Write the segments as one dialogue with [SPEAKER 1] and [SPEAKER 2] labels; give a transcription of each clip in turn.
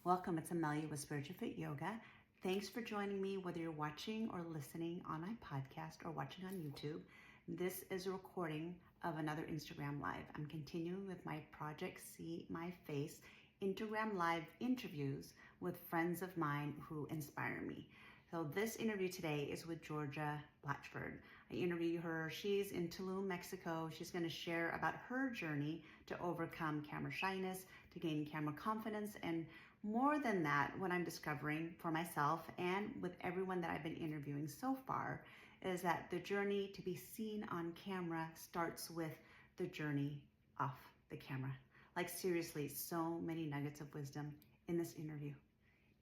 [SPEAKER 1] Welcome, it's Amelia with Spiritual Fit Yoga. Thanks for joining me, whether you're watching or listening on my podcast or watching on YouTube. This is a recording of another Instagram Live. I'm continuing with my Project See My Face Instagram Live interviews with friends of mine who inspire me. So this interview today is with Georgia Blatchford. I interview her. She's in Tulum, Mexico. She's going to share about her journey to overcome camera shyness, to gain camera confidence, and more than that, what I'm discovering for myself and with everyone that I've been interviewing so far is that the journey to be seen on camera starts with the journey off the camera. Like seriously, so many nuggets of wisdom in this interview.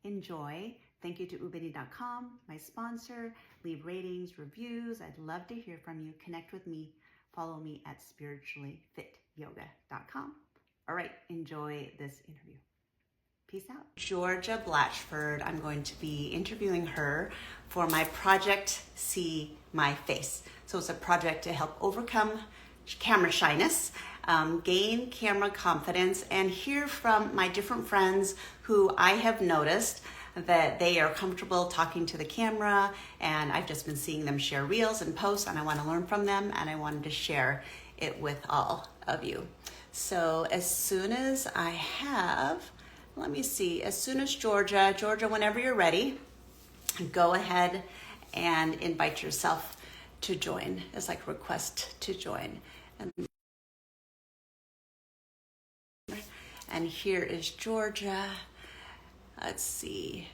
[SPEAKER 1] Enjoy. Thank you to ubini.com, my sponsor. Leave ratings, reviews. I'd love to hear from you. Connect with me. Follow me at spirituallyfityoga.com. All right, enjoy this interview. Peace out. Georgia Blatchford, I'm going to be interviewing her for my Project See My Face. So it's a project to help overcome camera shyness, gain camera confidence, and hear from my different friends who I have noticed that they are comfortable talking to the camera, and I've just been seeing them share reels and posts, and I want to learn from them, and I wanted to share it with all of you. So as soon as I have, as soon as Georgia, whenever you're ready, go ahead and invite yourself to join. It's like request to join. And here is Georgia. Let's see.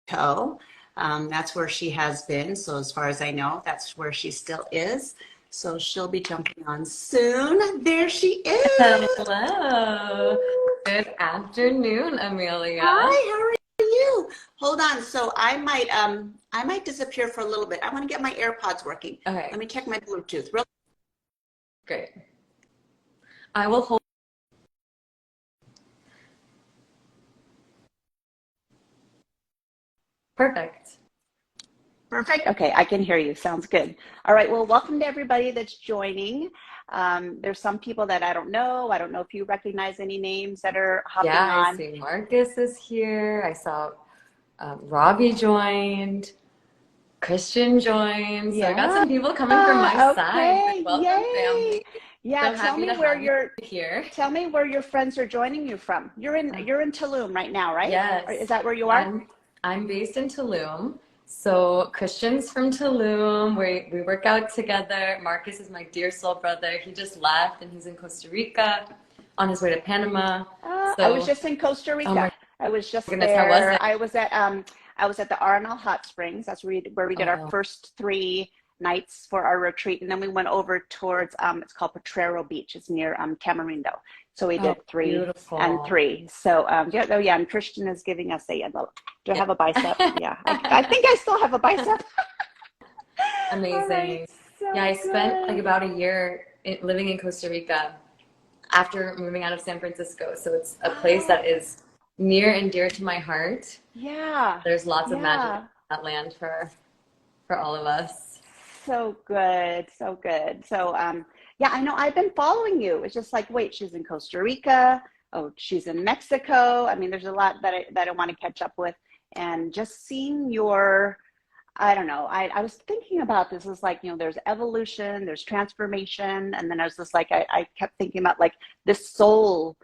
[SPEAKER 1] That's where she has been. So as far as I know, that's where she still is. So she'll be jumping on soon. There she is.
[SPEAKER 2] Hello. Good afternoon, Amelia.
[SPEAKER 1] Hi, how are you? Hold on. So I might disappear for a little bit. I want to get my AirPods working.
[SPEAKER 2] Okay.
[SPEAKER 1] Let me check my Bluetooth. Real
[SPEAKER 2] Great. I will hold. Perfect.
[SPEAKER 1] Perfect. Okay, I can hear you. Sounds good. All right. Well, welcome to everybody that's joining. There's some people that I don't know. I don't know if you recognize any names that are hopping on.
[SPEAKER 2] I see Marcus is here. I saw Robbie joined. Christian joined. So I got some people coming from my side. Welcome, family.
[SPEAKER 1] Yeah,
[SPEAKER 2] So
[SPEAKER 1] tell me where you're
[SPEAKER 2] here.
[SPEAKER 1] Tell me where your friends are joining you from. You're in Tulum right now, right?
[SPEAKER 2] Yes.
[SPEAKER 1] Is that where you are?
[SPEAKER 2] I'm based in Tulum. So Christian's from Tulum. We work out together. Marcus is my dear soul brother. He just left and he's in Costa Rica on his way to Panama.
[SPEAKER 1] I was just in Costa Rica. I was just
[SPEAKER 2] goodness,
[SPEAKER 1] there.
[SPEAKER 2] how was it?
[SPEAKER 1] I was at the Arenal Hot Springs. That's where we did our first 3 nights for our retreat, and then we went over towards it's called Potrero Beach. It's near Tamarindo. So we did 3
[SPEAKER 2] beautiful.
[SPEAKER 1] and 3. So and Christian is giving us a do I have a bicep? Yeah, I think I still have a bicep.
[SPEAKER 2] Amazing.
[SPEAKER 1] Right, so
[SPEAKER 2] I spent
[SPEAKER 1] good.
[SPEAKER 2] like about a year living in Costa Rica after moving out of San Francisco. So it's a place that is near and dear to my heart.
[SPEAKER 1] Yeah.
[SPEAKER 2] There's lots of magic in that land for all of us.
[SPEAKER 1] So good. So good. So, I know I've been following you. It's just like, wait, she's in Costa Rica. Oh, she's in Mexico. I mean, there's a lot that I want to catch up with, and just seeing I don't know. I was thinking about this as like, there's evolution, there's transformation. And then I was just like, I kept thinking about like this soul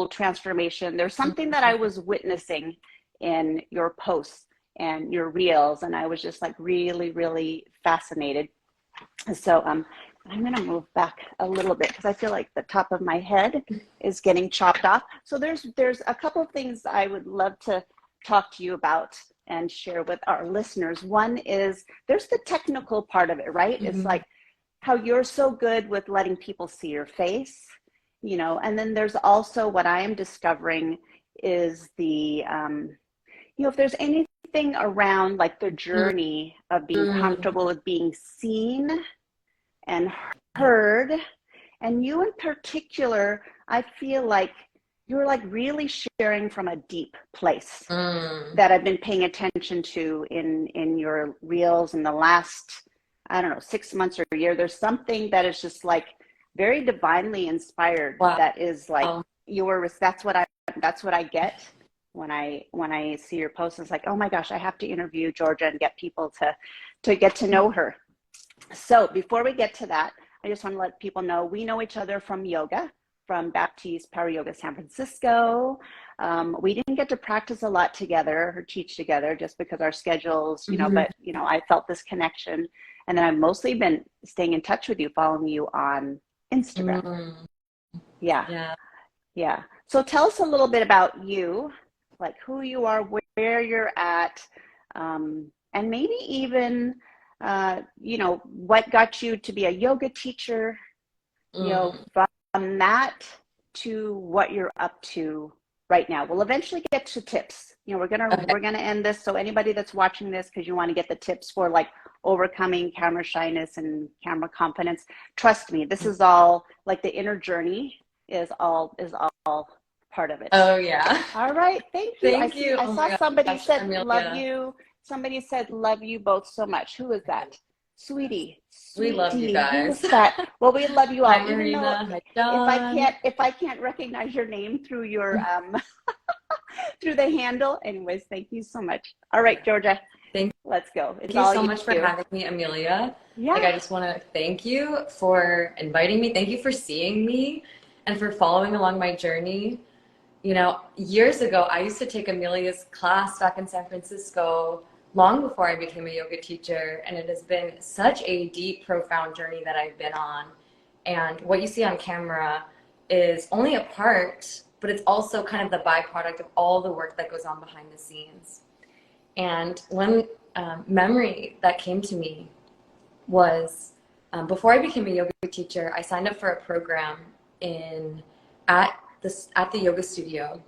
[SPEAKER 1] transformation. There's something that I was witnessing in your posts and your reels, and I was just like really, really fascinated. So I'm going to move back a little bit because I feel like the top of my head is getting chopped off. So there's a couple of things I would love to talk to you about and share with our listeners. One is there's the technical part of it, right? Mm-hmm. It's like how you're so good with letting people see your face, and then there's also what I am discovering is the, if there's anything around like the journey of being comfortable with being seen and heard. And you in particular, I feel like you're like really sharing from a deep place that I've been paying attention to in your reels in the last I don't know, 6 months or a year. There's something that is just like very divinely inspired
[SPEAKER 2] Wow.
[SPEAKER 1] that is like that's what I get when I see your posts. It's like, oh my gosh, I have to interview Georgia and get people to get to know her. So before we get to that, I just want to let people know we know each other from yoga, from Baptiste Power Yoga San Francisco. We didn't get to practice a lot together or teach together just because our schedules, but I felt this connection. And then I've mostly been staying in touch with you, following you on Instagram.
[SPEAKER 2] Mm.
[SPEAKER 1] Yeah.
[SPEAKER 2] Yeah.
[SPEAKER 1] Yeah. So tell us a little bit about you, like who you are, where you're at, and maybe even, what got you to be a yoga teacher,
[SPEAKER 2] Mm.
[SPEAKER 1] from that to what you're up to right now. We'll eventually get to tips.
[SPEAKER 2] Okay.
[SPEAKER 1] We're gonna end this. So anybody that's watching this because you want to get the tips for like overcoming camera shyness and camera confidence, trust me, this is all like the inner journey is all part of it.
[SPEAKER 2] Oh yeah.
[SPEAKER 1] All right, thank you.
[SPEAKER 2] Thank you.
[SPEAKER 1] I
[SPEAKER 2] Oh
[SPEAKER 1] saw
[SPEAKER 2] my
[SPEAKER 1] somebody
[SPEAKER 2] gosh,
[SPEAKER 1] said love
[SPEAKER 2] Amelia.
[SPEAKER 1] you. Somebody said love you both so much. Who is that? Sweetie,
[SPEAKER 2] We love you
[SPEAKER 1] sweetie, who is
[SPEAKER 2] guys.
[SPEAKER 1] that? Well, we love you
[SPEAKER 2] Hi
[SPEAKER 1] all. Even though
[SPEAKER 2] Marina. Hi John.
[SPEAKER 1] if I can't recognize your name through your through the handle, anyways, thank you so much. All right, Georgia,
[SPEAKER 2] Thank
[SPEAKER 1] let's go. It's
[SPEAKER 2] you
[SPEAKER 1] all
[SPEAKER 2] so
[SPEAKER 1] you.
[SPEAKER 2] much for having me, Amelia. Like,
[SPEAKER 1] Yeah.
[SPEAKER 2] I just want to thank you for inviting me. Thank you for seeing me and for following along my journey. Years ago, I used to take Amelia's class back in San Francisco long before I became a yoga teacher. And it has been such a deep, profound journey that I've been on. And what you see on camera is only a part, but it's also kind of the byproduct of all the work that goes on behind the scenes. And one memory that came to me was before I became a yoga teacher, I signed up for a program at the yoga studio.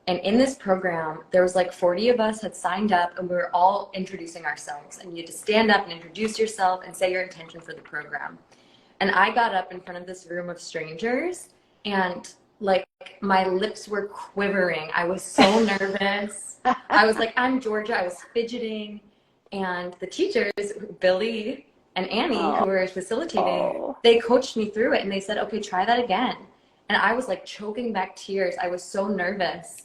[SPEAKER 2] And in this program, there was like 40 of us had signed up, and we were all introducing ourselves. And you had to stand up and introduce yourself and say your intention for the program. And I got up in front of this room of strangers, and like my lips were quivering. I was so nervous. I was like, I'm Georgia. I was fidgeting. And the teachers, Billy and Annie, who
[SPEAKER 1] Oh,
[SPEAKER 2] were facilitating,
[SPEAKER 1] oh,
[SPEAKER 2] they coached me through it. And they said, okay, try that again. And I was like choking back tears. I was so nervous.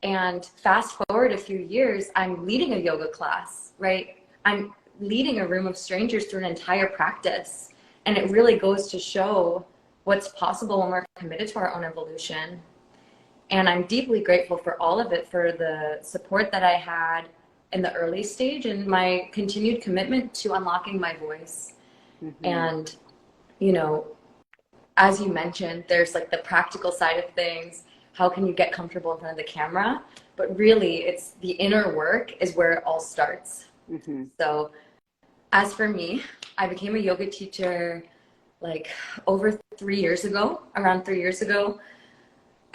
[SPEAKER 2] And fast forward a few years, I'm leading a yoga class, right? I'm leading a room of strangers through an entire practice. And it really goes to show what's possible when we're committed to our own evolution. And I'm deeply grateful for all of it, for the support that I had in the early stage and my continued commitment to unlocking my voice.
[SPEAKER 1] mm-hmm.
[SPEAKER 2] And, as you mentioned, there's like the practical side of things. How can you get comfortable in front of the camera? But really, it's the inner work is where it all starts.
[SPEAKER 1] Mm-hmm.
[SPEAKER 2] So as for me, I became a yoga teacher like over 3 years ago, around 3 years ago.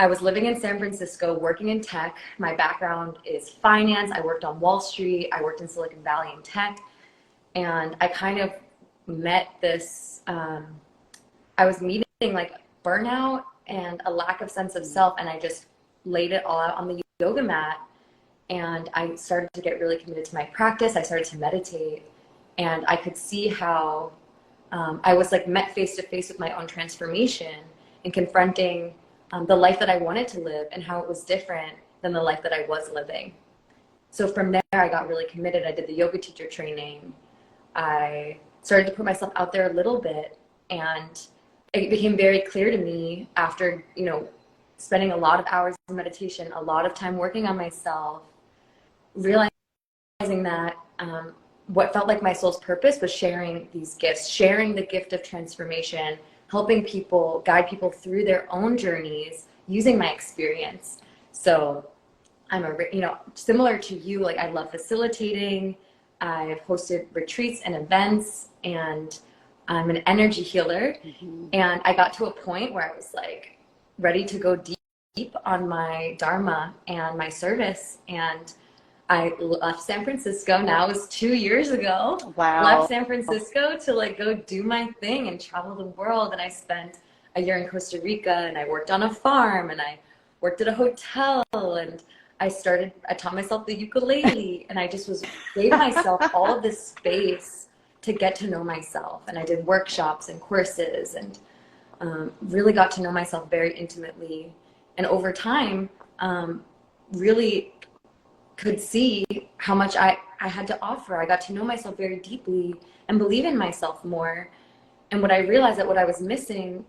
[SPEAKER 2] I was living in San Francisco, working in tech. My background is finance. I worked on Wall Street. I worked in Silicon Valley in tech. And I kind of met this, I was meeting like burnout and a lack of sense of self. And I just laid it all out on the yoga mat. And I started to get really committed to my practice. I started to meditate. And I could see how I was like met face to face with my own transformation and confronting the life that I wanted to live and how it was different than the life that I was living. So from there, I got really committed. I did the yoga teacher training. I started to put myself out there a little bit, and it became very clear to me after, spending a lot of hours in meditation, a lot of time working on myself, realizing that what felt like my soul's purpose was sharing these gifts, sharing the gift of transformation, helping people, guide people through their own journeys using my experience. So I'm similar to you, like I love facilitating. I've hosted retreats and events, and I'm an energy healer.
[SPEAKER 1] Mm-hmm.
[SPEAKER 2] And I got to a point where I was like ready to go deep on my Dharma and my service. And I left San Francisco. Now it was 2 years ago.
[SPEAKER 1] Wow.
[SPEAKER 2] Left San Francisco to like go do my thing and travel the world. And I spent a year in Costa Rica, and I worked on a farm, and I worked at a hotel, and I taught myself the ukulele, and I just gave myself all of this space to get to know myself. And I did workshops and courses and really got to know myself very intimately. And over time, really could see how much I had to offer. I got to know myself very deeply and believe in myself more. And what I realized that what I was missing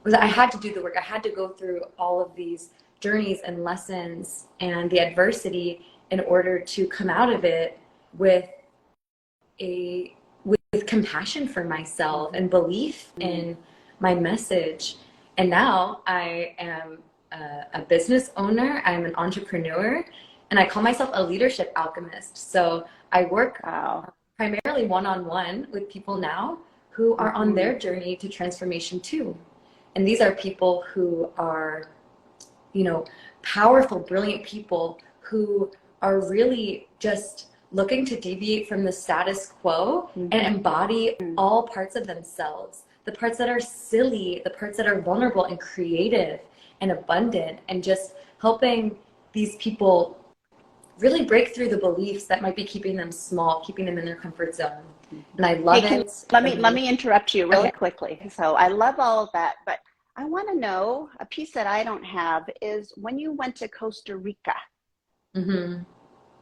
[SPEAKER 2] was I had to do the work. I had to go through all of these journeys and lessons and the adversity in order to come out of it with compassion for myself and belief in my message. And now I am a business owner. I'm an entrepreneur, and I call myself a leadership alchemist. So I work primarily one-on-one with people now who are on their journey to transformation too. And these are people who are, you know, powerful, brilliant people who are really just looking to deviate from the status quo and embody all parts of themselves, the parts that are silly, the parts that are vulnerable and creative and abundant, and just helping these people really break through the beliefs that might be keeping them small, keeping them in their comfort zone. And I love it.
[SPEAKER 1] Let me interrupt you really quickly. So I love all of that, but I want to know a piece that I don't have is when you went to Costa Rica,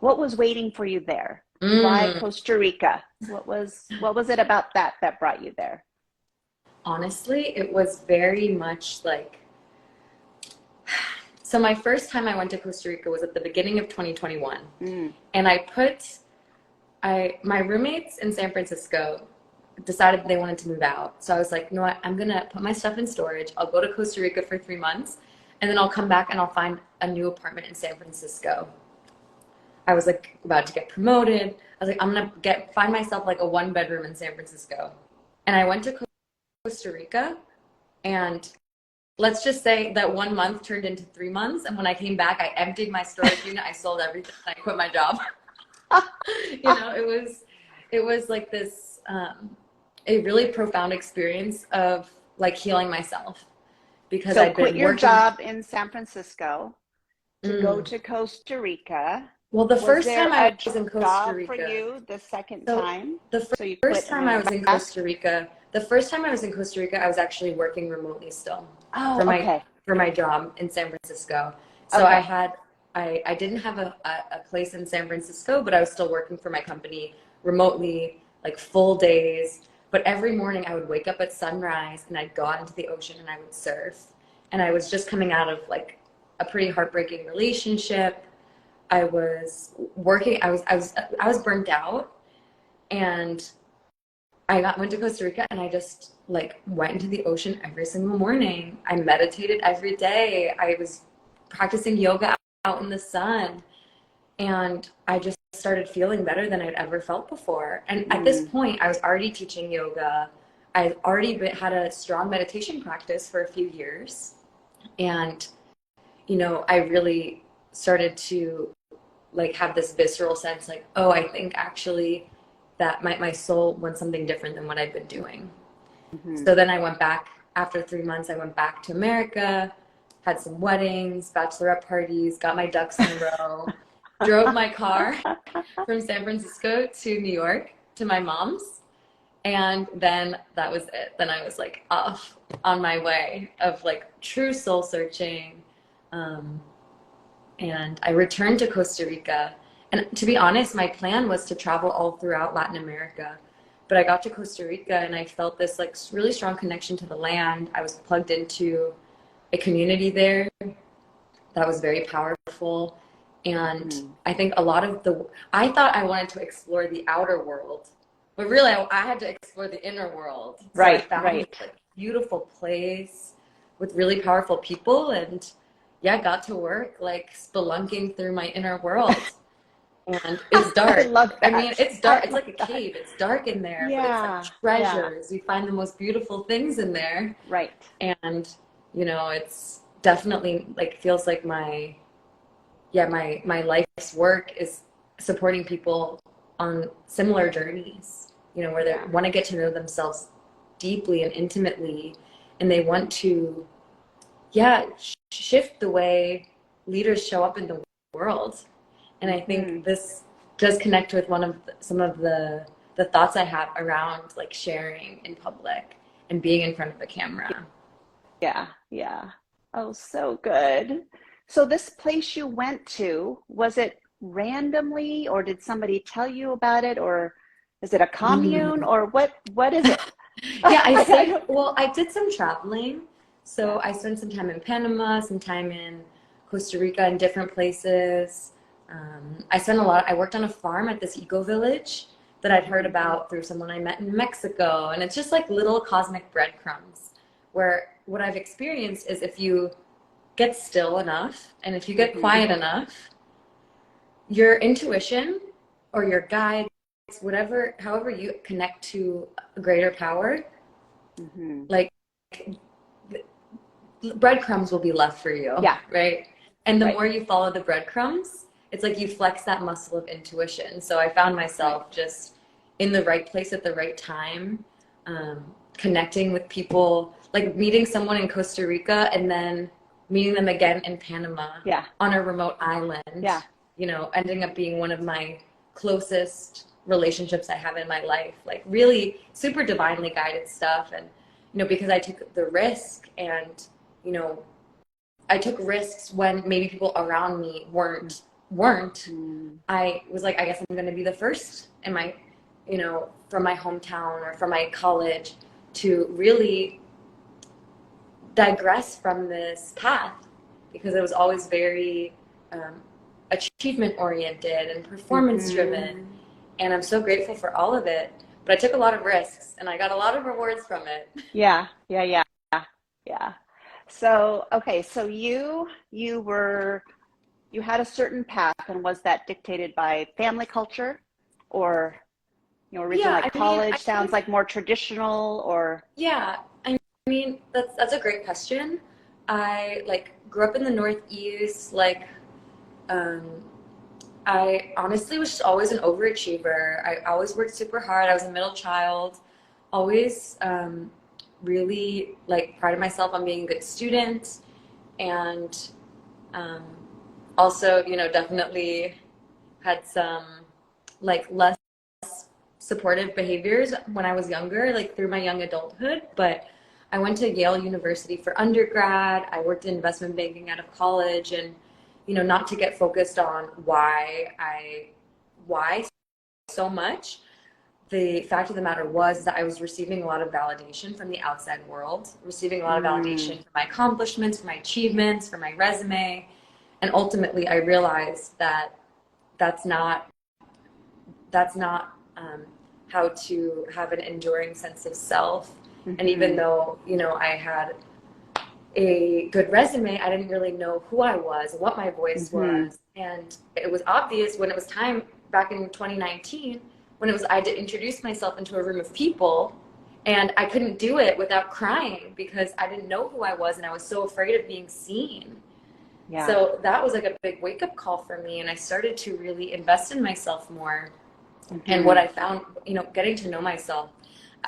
[SPEAKER 1] what was waiting for you there? Why Costa Rica? What was it about that brought you there?
[SPEAKER 2] Honestly, it was very much like, so my first time I went to Costa Rica was at the beginning of 2021. And my roommates in San Francisco decided they wanted to move out. So I was like, you know what, I'm going to put my stuff in storage. I'll go to Costa Rica for 3 months, and then I'll come back and I'll find a new apartment in San Francisco. I was like about to get promoted. I was like, I'm going to find myself like a 1-bedroom in San Francisco. And I went to Costa Rica, and let's just say that 1 month turned into 3 months. And when I came back, I emptied my storage unit. I sold everything. And I quit my job. You know, it was like this, a really profound experience of like healing myself, because
[SPEAKER 1] so
[SPEAKER 2] I'd been
[SPEAKER 1] quit your
[SPEAKER 2] working...
[SPEAKER 1] job in San Francisco to go to Costa Rica.
[SPEAKER 2] Well, the first time I was in Costa Rica,
[SPEAKER 1] for you the second time.
[SPEAKER 2] The first time I was in Costa Rica, I was actually working remotely still for my job in San Francisco. So I didn't have a place in San Francisco, but I was still working for my company remotely, like full days. But every morning I would wake up at sunrise and I'd go out into the ocean and I would surf. And I was just coming out of like a pretty heartbreaking relationship. I was working, I was burnt out, and went to Costa Rica, and I just like went into the ocean every single morning. I meditated every day. I was practicing yoga out in the sun, and I just started feeling better than I'd ever felt before. And at this point, I was already teaching yoga. I already had a strong meditation practice for a few years, and you know, I really started to like have this visceral sense like, oh, I think actually that my soul wants something different than what I've been doing. So then I went back after 3 months. I went back to America, had some weddings, bachelorette parties, got my ducks in a row, drove my car from San Francisco to New York to my mom's. And then that was it. Then I was like off on my way of like true soul searching. And I returned to Costa Rica. And to be honest, my plan was to travel all throughout Latin America. But I got to Costa Rica and I felt this like really strong connection to the land. I was plugged into a community there that was very powerful. And I think a lot of I thought I wanted to explore the outer world, but really I had to explore the inner world. So I found this like, beautiful place with really powerful people, and got to work like spelunking through my inner world. And it's dark. I love that. I mean, it's dark. It's like a cave. It's dark in there, but it's like treasures. You find the most beautiful things in there.
[SPEAKER 1] Right.
[SPEAKER 2] And, you know, it's definitely like feels like my life's work is supporting people on similar journeys, you know, where they want to get to know themselves deeply and intimately, and they want to shift the way leaders show up in the world. And I think this does connect with some of the the thoughts I have around like sharing in public and being in front of a camera.
[SPEAKER 1] Yeah, yeah. Oh, so good. So this place you went to, was it randomly or did somebody tell you about it or is it a commune
[SPEAKER 2] Mm.
[SPEAKER 1] or what is it?
[SPEAKER 2] Yeah, I
[SPEAKER 1] Like I
[SPEAKER 2] stayed,
[SPEAKER 1] don't,
[SPEAKER 2] well, I did some traveling. So
[SPEAKER 1] yeah.
[SPEAKER 2] I spent some time in Panama, some time in Costa Rica and different places. I worked on a farm at this eco village that I'd heard
[SPEAKER 1] Mhm.
[SPEAKER 2] about through someone I met in Mexico. And it's just like little cosmic breadcrumbs where what I've experienced is if you get still enough and if you get
[SPEAKER 1] Mhm.
[SPEAKER 2] quiet enough, your intuition or your guides, whatever, however you connect to a greater power,
[SPEAKER 1] Mhm.
[SPEAKER 2] like breadcrumbs will be left for you,
[SPEAKER 1] Yeah,
[SPEAKER 2] right? And the
[SPEAKER 1] right.
[SPEAKER 2] more you follow the breadcrumbs, it's like you flex that muscle of intuition. So I found
[SPEAKER 1] Right.
[SPEAKER 2] myself just in the right place at the right time, connecting with people, like meeting someone in Costa Rica and then meeting them again in Panama
[SPEAKER 1] Yeah.
[SPEAKER 2] on a remote island,
[SPEAKER 1] Yeah.
[SPEAKER 2] ending up being one of my closest relationships I have in my life, like really super divinely guided stuff. And, because I took the risk and, you know, I took risks when maybe people around me weren't.
[SPEAKER 1] Mhm.
[SPEAKER 2] I was like, I guess I'm going to be the first in my, from my hometown or from my college to really digress from this path because it was always very achievement oriented and performance driven.
[SPEAKER 1] Mhm.
[SPEAKER 2] And I'm so grateful for all of it. But I took a lot of risks and I got a lot of rewards from it.
[SPEAKER 1] Yeah. Yeah. Yeah. Yeah. So, okay, so you had a certain path, and was that dictated by family culture, or original
[SPEAKER 2] Yeah,
[SPEAKER 1] like
[SPEAKER 2] I mean, I
[SPEAKER 1] college sounds
[SPEAKER 2] think
[SPEAKER 1] like more traditional, or
[SPEAKER 2] Yeah, I mean that's a great question. I like grew up in the Northeast. Um, I honestly was just always an overachiever. I always worked super hard. I was a middle child. Always really like prided myself on being a good student, and um, also definitely had some like less supportive behaviors when I was younger, like through my young adulthood. But I went to Yale University for undergrad. I worked in investment banking out of college, and not to get focused on why so much. The fact of the matter was that I was receiving a lot of validation from the outside world, receiving a lot of
[SPEAKER 1] mm,
[SPEAKER 2] validation for my accomplishments, for my achievements, for my resume. And ultimately, I realized that that's not that's not how to have an enduring sense of self. And even
[SPEAKER 1] hmm
[SPEAKER 2] though I had a good resume, I didn't really know who I was, what my voice
[SPEAKER 1] hmm
[SPEAKER 2] was. And it was obvious when it was time back in 2019, when it was I had to introduce myself into a room of people. And I couldn't do it without crying because I didn't know who I was and I was so afraid of being seen.
[SPEAKER 1] yeah,
[SPEAKER 2] So that was like a big wake up call for me. And I started to really invest in myself more. And what
[SPEAKER 1] hmm
[SPEAKER 2] I found, getting to know myself,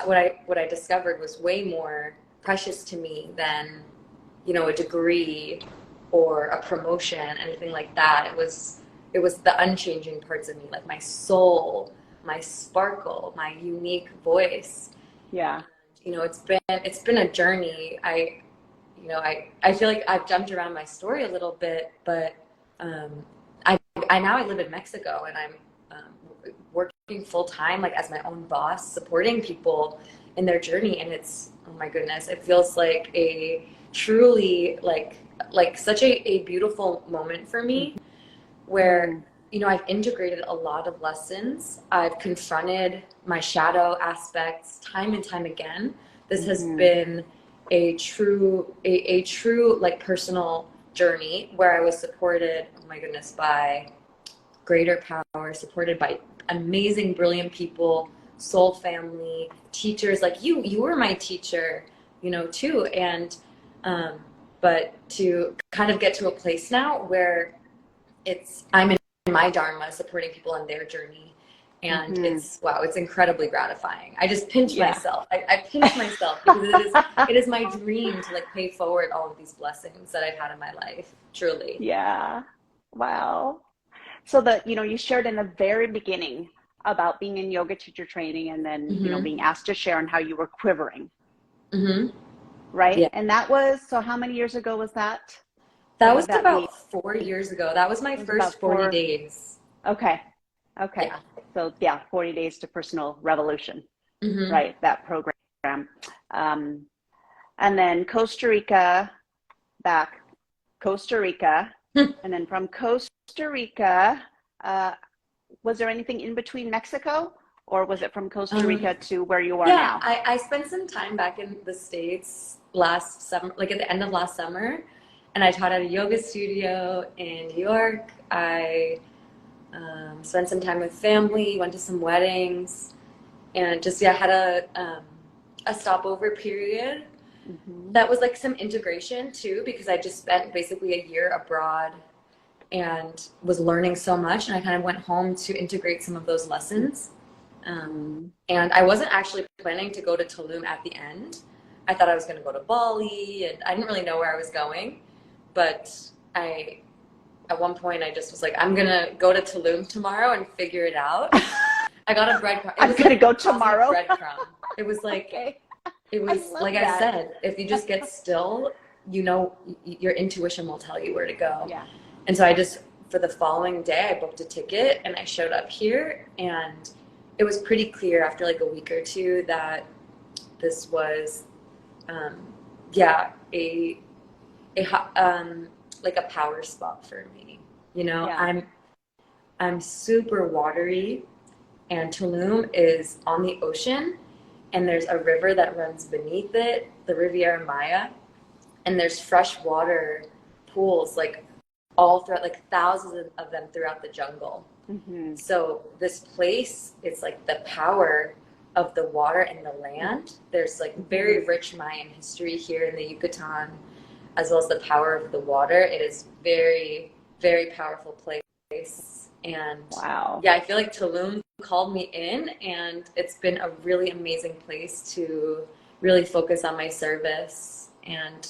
[SPEAKER 2] what I discovered was way more precious to me than, a degree or a promotion, anything like that. It was the unchanging parts of me, like my soul, my sparkle, my unique voice.
[SPEAKER 1] yeah,
[SPEAKER 2] It's been a journey. I feel like I've jumped around my story a little bit, but um, I live in Mexico and I'm working full time, like as my own boss, supporting people in their journey, and it's, oh my goodness, it feels like a truly like such a beautiful moment for me where
[SPEAKER 1] hmm
[SPEAKER 2] I've integrated a lot of lessons. I've confronted my shadow aspects time and time again. This has
[SPEAKER 1] hmm
[SPEAKER 2] been a true like personal journey where I was supported, oh my goodness, by greater power, supported by amazing, brilliant people, soul family, teachers like you. You were my teacher, too. And but to kind of get to a place now where I'm in my dharma supporting people on their journey. And
[SPEAKER 1] hmm
[SPEAKER 2] it's incredibly gratifying. I just pinch
[SPEAKER 1] yeah,
[SPEAKER 2] myself. I pinch myself because it is my dream to like pay forward all of these blessings that I've had in my life. Truly.
[SPEAKER 1] yeah, wow. So you shared in the very beginning about being in yoga teacher training and then,
[SPEAKER 2] Mm-hmm.
[SPEAKER 1] being asked to share on how you were quivering,
[SPEAKER 2] Mm-hmm.
[SPEAKER 1] right?
[SPEAKER 2] Yeah.
[SPEAKER 1] And that was, so how many years ago was that? Or
[SPEAKER 2] That
[SPEAKER 1] would
[SPEAKER 2] was
[SPEAKER 1] that be?
[SPEAKER 2] about 4 years ago. That was my
[SPEAKER 1] It was
[SPEAKER 2] first
[SPEAKER 1] about
[SPEAKER 2] 40
[SPEAKER 1] 4.
[SPEAKER 2] days.
[SPEAKER 1] Okay. Okay.
[SPEAKER 2] Yeah.
[SPEAKER 1] So yeah, 40 Days to Personal Revolution,
[SPEAKER 2] Mm-hmm.
[SPEAKER 1] right? That program. Um, and then Costa Rica, back Costa Rica. And then from Costa Rica, uh, was there anything in between Mexico, or was it from Costa
[SPEAKER 2] Um,
[SPEAKER 1] Rica to where you are
[SPEAKER 2] yeah,
[SPEAKER 1] now?
[SPEAKER 2] I spent some time back in the States last summer, like at the end of last summer, and I taught at a yoga studio in New York. I spent some time with family, went to some weddings, and just yeah, had a stopover period.
[SPEAKER 1] Mm-hmm.
[SPEAKER 2] That was like some integration too, because I just spent basically a year abroad and was learning so much, and I kind of went home to integrate some of those lessons.
[SPEAKER 1] Mm-hmm.
[SPEAKER 2] And I wasn't actually planning to go to Tulum at the end. I thought I was going to go to Bali, and I didn't really know where I was going. But at one point, I just was like, I'm going to go to Tulum tomorrow and figure it out. I got a breadcrumb. It
[SPEAKER 1] I'm
[SPEAKER 2] was
[SPEAKER 1] gonna
[SPEAKER 2] like
[SPEAKER 1] go
[SPEAKER 2] a cosmic
[SPEAKER 1] tomorrow.
[SPEAKER 2] breadcrumb. It was like,
[SPEAKER 1] Okay.
[SPEAKER 2] it
[SPEAKER 1] I
[SPEAKER 2] was
[SPEAKER 1] love
[SPEAKER 2] like I
[SPEAKER 1] that.
[SPEAKER 2] said, if you just get still, your intuition will tell you where to go.
[SPEAKER 1] Yeah.
[SPEAKER 2] And so I just, for the following day, I booked a ticket and I showed up here, and it was pretty clear after like a week or two that this was, um, yeah, like a power spot for me.
[SPEAKER 1] Yeah.
[SPEAKER 2] I'm super watery, and Tulum is on the ocean, and there's a river that runs beneath it, the Riviera Maya, and there's freshwater pools like all throughout, like thousands of them throughout the jungle.
[SPEAKER 1] Mm-hmm.
[SPEAKER 2] So this place, it's like the power of the water and the land. There's like very rich Mayan history here in the Yucatan, as well as the power of the water. It is very, very powerful place. And
[SPEAKER 1] Wow.
[SPEAKER 2] yeah, I feel like Tulum called me in, and it's been a really amazing place to really focus on my service. And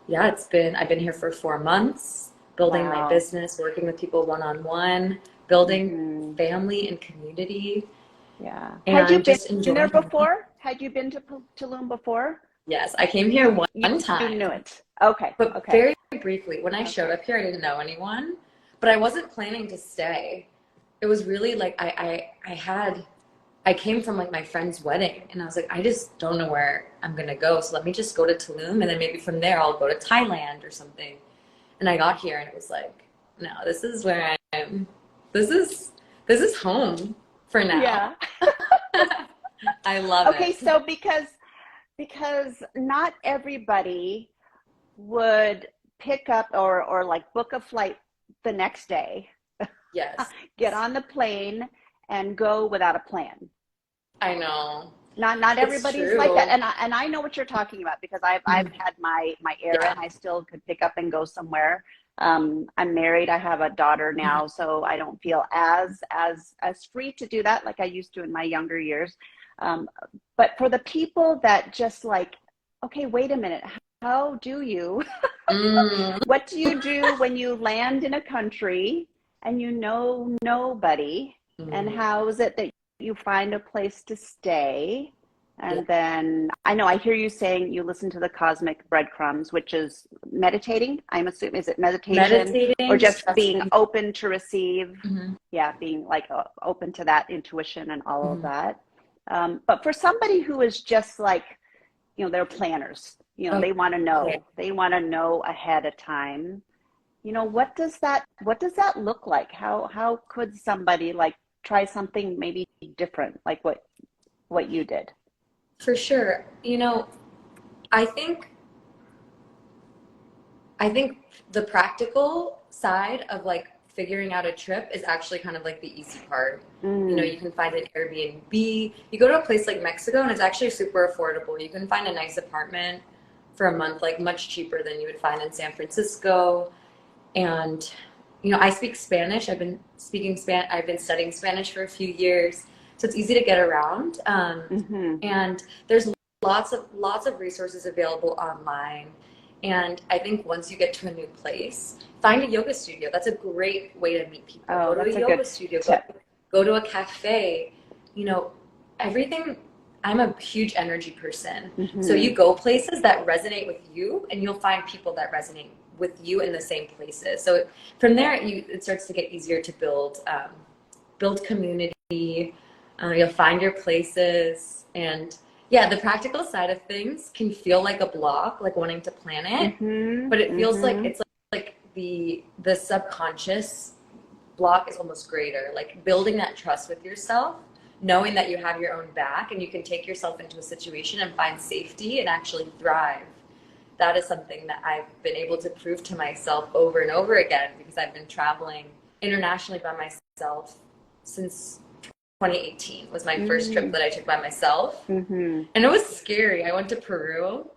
[SPEAKER 2] yeah, I've been here for 4 months, building my
[SPEAKER 1] Wow.
[SPEAKER 2] business, working with people one-on-one, building
[SPEAKER 1] Mm-hmm.
[SPEAKER 2] family and community,
[SPEAKER 1] Yeah. Had you
[SPEAKER 2] and
[SPEAKER 1] been
[SPEAKER 2] just
[SPEAKER 1] there
[SPEAKER 2] enjoying life.
[SPEAKER 1] before? Had you been to Tulum before?
[SPEAKER 2] Yes, I came here
[SPEAKER 1] You,
[SPEAKER 2] one
[SPEAKER 1] you knew
[SPEAKER 2] time,
[SPEAKER 1] it. Okay.
[SPEAKER 2] but
[SPEAKER 1] Okay.
[SPEAKER 2] very briefly. When I showed
[SPEAKER 1] Okay.
[SPEAKER 2] up here, I didn't know anyone, but I wasn't planning to stay. It was really like I came from like my friend's wedding, and I was like, I just don't know where I'm gonna go, so let me just go to Tulum, and then maybe from there I'll go to Thailand or something. And I got here, and it was like, no, this is where I am. This is home for now.
[SPEAKER 1] Yeah.
[SPEAKER 2] I love
[SPEAKER 1] Okay.
[SPEAKER 2] it.
[SPEAKER 1] So because not everybody would pick up or like book a flight the next day,
[SPEAKER 2] Yes,
[SPEAKER 1] get on the plane and go without a plan.
[SPEAKER 2] I know.
[SPEAKER 1] Not
[SPEAKER 2] It's
[SPEAKER 1] everybody's like that,
[SPEAKER 2] true.
[SPEAKER 1] and I know what you're talking about because I've
[SPEAKER 2] Mhm.
[SPEAKER 1] had my era,
[SPEAKER 2] Yeah.
[SPEAKER 1] and I still could pick up and go somewhere. I'm married. I have a daughter
[SPEAKER 2] Mhm.
[SPEAKER 1] now, so I don't feel as free to do that like I used to in my younger years. Um, but for the people that just like, okay, wait a minute, how do you?
[SPEAKER 2] Mm.
[SPEAKER 1] What do you do when you land in a country and you know nobody? And
[SPEAKER 2] Mm.
[SPEAKER 1] how is it that you find a place to stay?
[SPEAKER 2] Yeah.
[SPEAKER 1] And then I know I hear you saying you listen to the cosmic breadcrumbs, which is meditating. I'm assuming, is it meditation or
[SPEAKER 2] Meditating,
[SPEAKER 1] just
[SPEAKER 2] stress
[SPEAKER 1] being
[SPEAKER 2] relief.
[SPEAKER 1] open to receive?
[SPEAKER 2] Mhm.
[SPEAKER 1] Yeah, being like open to that intuition and all of
[SPEAKER 2] Mhm.
[SPEAKER 1] that. But for somebody who is just like, they're planners,
[SPEAKER 2] Okay.
[SPEAKER 1] they want to know ahead of time, what does that look like? How could somebody like try something maybe different, like what you did?
[SPEAKER 2] For sure. I think I think the practical side of like figuring out a trip is actually kind of like the easy part.
[SPEAKER 1] Mm,
[SPEAKER 2] You can find an Airbnb. You go to a place like Mexico, and it's actually super affordable. You can find a nice apartment for a month, like much cheaper than you would find in San Francisco. And I speak Spanish. I've been studying Spanish for a few years, so it's easy to get around.
[SPEAKER 1] hmm.
[SPEAKER 2] And there's lots of resources available online. And I think once you get to a new place, find a yoga studio. That's a great way to meet people.
[SPEAKER 1] Oh,
[SPEAKER 2] Go to a
[SPEAKER 1] that's a good
[SPEAKER 2] yoga studio. Go
[SPEAKER 1] tip.
[SPEAKER 2] go to a cafe, you know, everything. I'm a huge energy person. So
[SPEAKER 1] Mm-hmm.
[SPEAKER 2] you go places that resonate with you, and you'll find people that resonate with you in the same places. So from there, it starts to get easier to build community. You'll find your places, and yeah, the practical side of things can feel like a block, like wanting to plan it,
[SPEAKER 1] Mm-hmm.
[SPEAKER 2] but it feels like
[SPEAKER 1] Mm-hmm.
[SPEAKER 2] it's like the subconscious block is almost greater. Like building that trust with yourself, knowing that you have your own back and you can take yourself into a situation and find safety and actually thrive. That is something that I've been able to prove to myself over and over again, because I've been traveling internationally by myself since 2018 was my first trip that I took by myself.
[SPEAKER 1] Mm-hmm.
[SPEAKER 2] And it was scary. I went to Peru,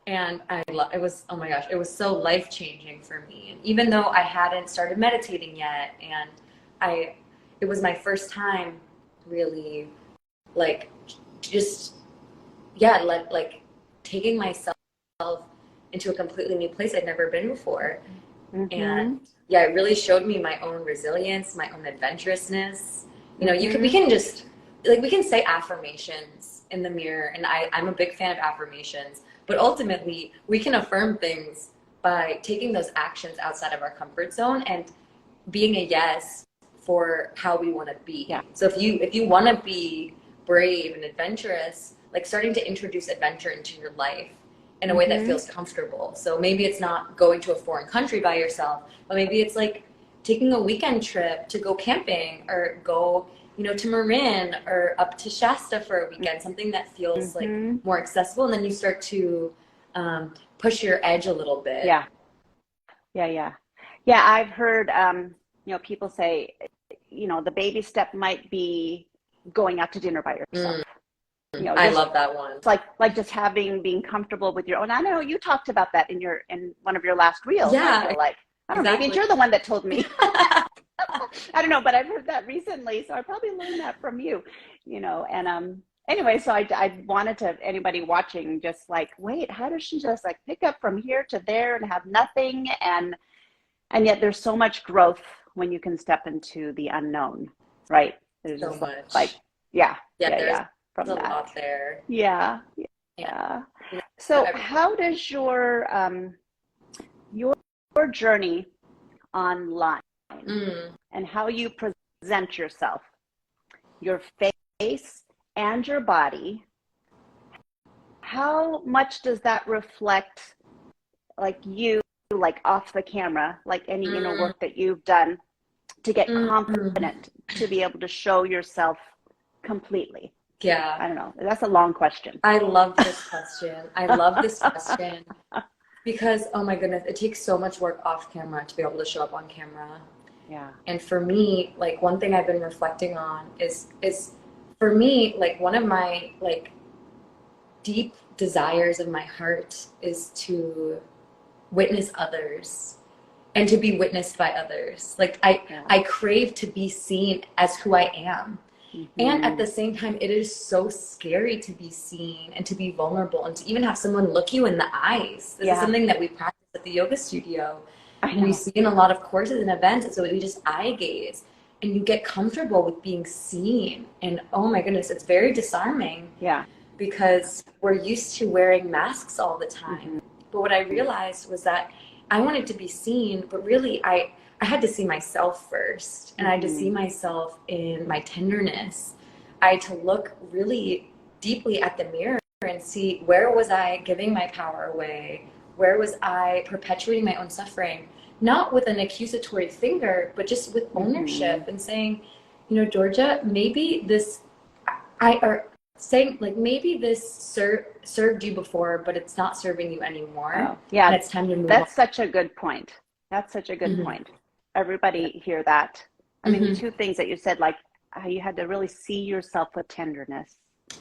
[SPEAKER 2] and it was, oh my gosh, it was so life changing for me. And even though I hadn't started meditating yet, and I it was my first time really, like, just, yeah, like taking myself into a completely new place I'd never been before.
[SPEAKER 1] Mm-hmm.
[SPEAKER 2] And yeah, it really showed me my own resilience, my own adventurousness. You know, we
[SPEAKER 1] Mm-hmm.
[SPEAKER 2] can just, like, we can say affirmations in the mirror, and I'm a big fan of affirmations, but ultimately we can affirm things by taking those actions outside of our comfort zone and being a yes for how we want to be.
[SPEAKER 1] Yeah.
[SPEAKER 2] So if you want to be brave and adventurous, like starting to introduce adventure into your life in a way that
[SPEAKER 1] Mm-hmm.
[SPEAKER 2] feels comfortable. So maybe it's not going to a foreign country by yourself, but maybe it's like taking a weekend trip to go camping, or go, you know, to Marin or up to Shasta for a weekend, something that feels like
[SPEAKER 1] Mm-hmm.
[SPEAKER 2] more accessible. And then you start to push your edge a little bit.
[SPEAKER 1] Yeah. Yeah. Yeah. Yeah. I've heard, people say, the baby step might be going out to dinner by yourself.
[SPEAKER 2] Mm, I
[SPEAKER 1] Just
[SPEAKER 2] love that one.
[SPEAKER 1] like just being comfortable with your own. I know you talked about that in one of your last reels. I
[SPEAKER 2] Yeah,
[SPEAKER 1] feel like, I don't know, maybe
[SPEAKER 2] exactly.
[SPEAKER 1] you're the one that told me. I don't know, but I've heard that recently, so I probably learned that from you. And anyway, so I wanted to, anybody watching, just like, wait, how does she just like pick up from here to there and have nothing, and yet there's so much growth when you can step into the unknown, right? There's
[SPEAKER 2] So
[SPEAKER 1] just like,
[SPEAKER 2] much.
[SPEAKER 1] yeah,
[SPEAKER 2] Yeah,
[SPEAKER 1] yeah,
[SPEAKER 2] there's
[SPEAKER 1] yeah, from
[SPEAKER 2] a
[SPEAKER 1] that.
[SPEAKER 2] lot there.
[SPEAKER 1] Yeah,
[SPEAKER 2] And
[SPEAKER 1] yeah.
[SPEAKER 2] you know,
[SPEAKER 1] So how does your journey online
[SPEAKER 2] mm,
[SPEAKER 1] and how you present yourself, your face and your body, how much does that reflect like you, like off the camera, like any inner
[SPEAKER 2] mm,
[SPEAKER 1] work that you've done to get
[SPEAKER 2] mm.
[SPEAKER 1] confident to be able to show yourself completely?
[SPEAKER 2] Yeah,
[SPEAKER 1] I don't know. That's a long question.
[SPEAKER 2] I love this question. I love this question because, oh my goodness, it takes so much work off camera to be able to show up on camera.
[SPEAKER 1] Yeah.
[SPEAKER 2] And for me, like, one thing I've been reflecting on is for me, like, one of my like deep desires of my heart is to witness others and to be witnessed by others. Like,
[SPEAKER 1] Yeah.
[SPEAKER 2] I crave to be seen as who I am. And at
[SPEAKER 1] Mm-hmm.
[SPEAKER 2] the same time, it is so scary to be seen and to be vulnerable and to even have someone look you in the eyes. This is
[SPEAKER 1] Yeah,
[SPEAKER 2] something that we practice at the yoga studio.
[SPEAKER 1] I
[SPEAKER 2] And we
[SPEAKER 1] know.
[SPEAKER 2] see in a lot of courses and events. And so we just eye gaze, and you get comfortable with being seen. And oh my goodness, it's very disarming
[SPEAKER 1] Yeah.
[SPEAKER 2] because we're used to wearing masks all the time.
[SPEAKER 1] Mm-hmm.
[SPEAKER 2] But what I realized was that I wanted to be seen, but really I had to see myself first, and I had to see
[SPEAKER 1] Mm-hmm.
[SPEAKER 2] myself in my tenderness. I had to look really deeply at the mirror and see, where was I giving my power away? Where was I perpetuating my own suffering? Not with an accusatory finger, but just with
[SPEAKER 1] Mm-hmm.
[SPEAKER 2] ownership and saying, you know, Georgia, maybe this, or saying, like, maybe this served you before, but it's not serving you anymore,
[SPEAKER 1] Oh,
[SPEAKER 2] and
[SPEAKER 1] yeah.
[SPEAKER 2] it's time to move on.
[SPEAKER 1] That's such a good point. That's such a good
[SPEAKER 2] Hmm.
[SPEAKER 1] point. Everybody hear that. I mean, the
[SPEAKER 2] Hmm.
[SPEAKER 1] two things that you said, like how you had to really see yourself with tenderness.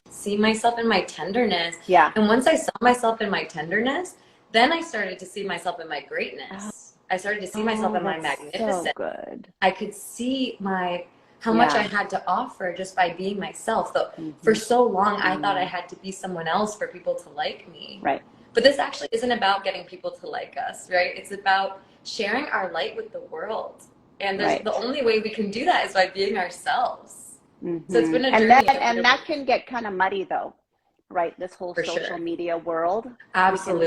[SPEAKER 2] See myself in my tenderness.
[SPEAKER 1] Yeah.
[SPEAKER 2] And once I saw myself in my tenderness, then I started to see myself in my
[SPEAKER 1] Oh,
[SPEAKER 2] greatness. I started to see myself
[SPEAKER 1] oh,
[SPEAKER 2] in my
[SPEAKER 1] that's so
[SPEAKER 2] magnificence.
[SPEAKER 1] good.
[SPEAKER 2] I could see my how much I
[SPEAKER 1] Yeah.
[SPEAKER 2] had to offer just by being myself. Though for
[SPEAKER 1] Mm-hmm.
[SPEAKER 2] so long I thought I
[SPEAKER 1] Mm.
[SPEAKER 2] had to be someone else for people to like me.
[SPEAKER 1] Right.
[SPEAKER 2] But this actually isn't about getting people to like us, right? It's about sharing our light with the world And
[SPEAKER 1] Right.
[SPEAKER 2] the only way we can do that is by being ourselves. So it's
[SPEAKER 1] Mm-hmm.
[SPEAKER 2] been a
[SPEAKER 1] And
[SPEAKER 2] journey.
[SPEAKER 1] that can get kind of muddy though, right? This whole
[SPEAKER 2] For
[SPEAKER 1] social
[SPEAKER 2] sure.
[SPEAKER 1] media world. We can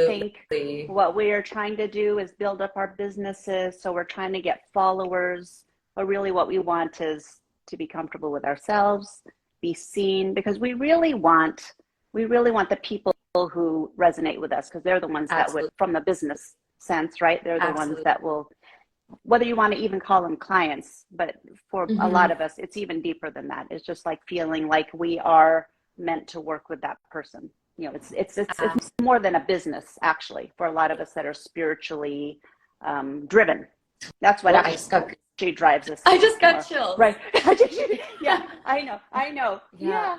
[SPEAKER 1] think
[SPEAKER 2] Absolutely.
[SPEAKER 1] what we are trying to do is build up our businesses. So we're trying to get followers, but really what we want is to be comfortable with ourselves, be seen, because we really want the people who resonate with us, because they're the ones that would,
[SPEAKER 2] Absolutely.
[SPEAKER 1] from the business sense, right? They're the ones
[SPEAKER 2] Absolutely.
[SPEAKER 1] that will, whether you want to even call them clients, but for a lot of us, it's even deeper than that. It's just like feeling like we are meant to work with that person. You know, it's more than a business, actually, for a lot of us that are spiritually driven. That's what
[SPEAKER 2] Well,
[SPEAKER 1] actually drives us
[SPEAKER 2] I just got
[SPEAKER 1] more.
[SPEAKER 2] chills.
[SPEAKER 1] Right. Yeah, I know.
[SPEAKER 2] Yeah,
[SPEAKER 1] Yeah.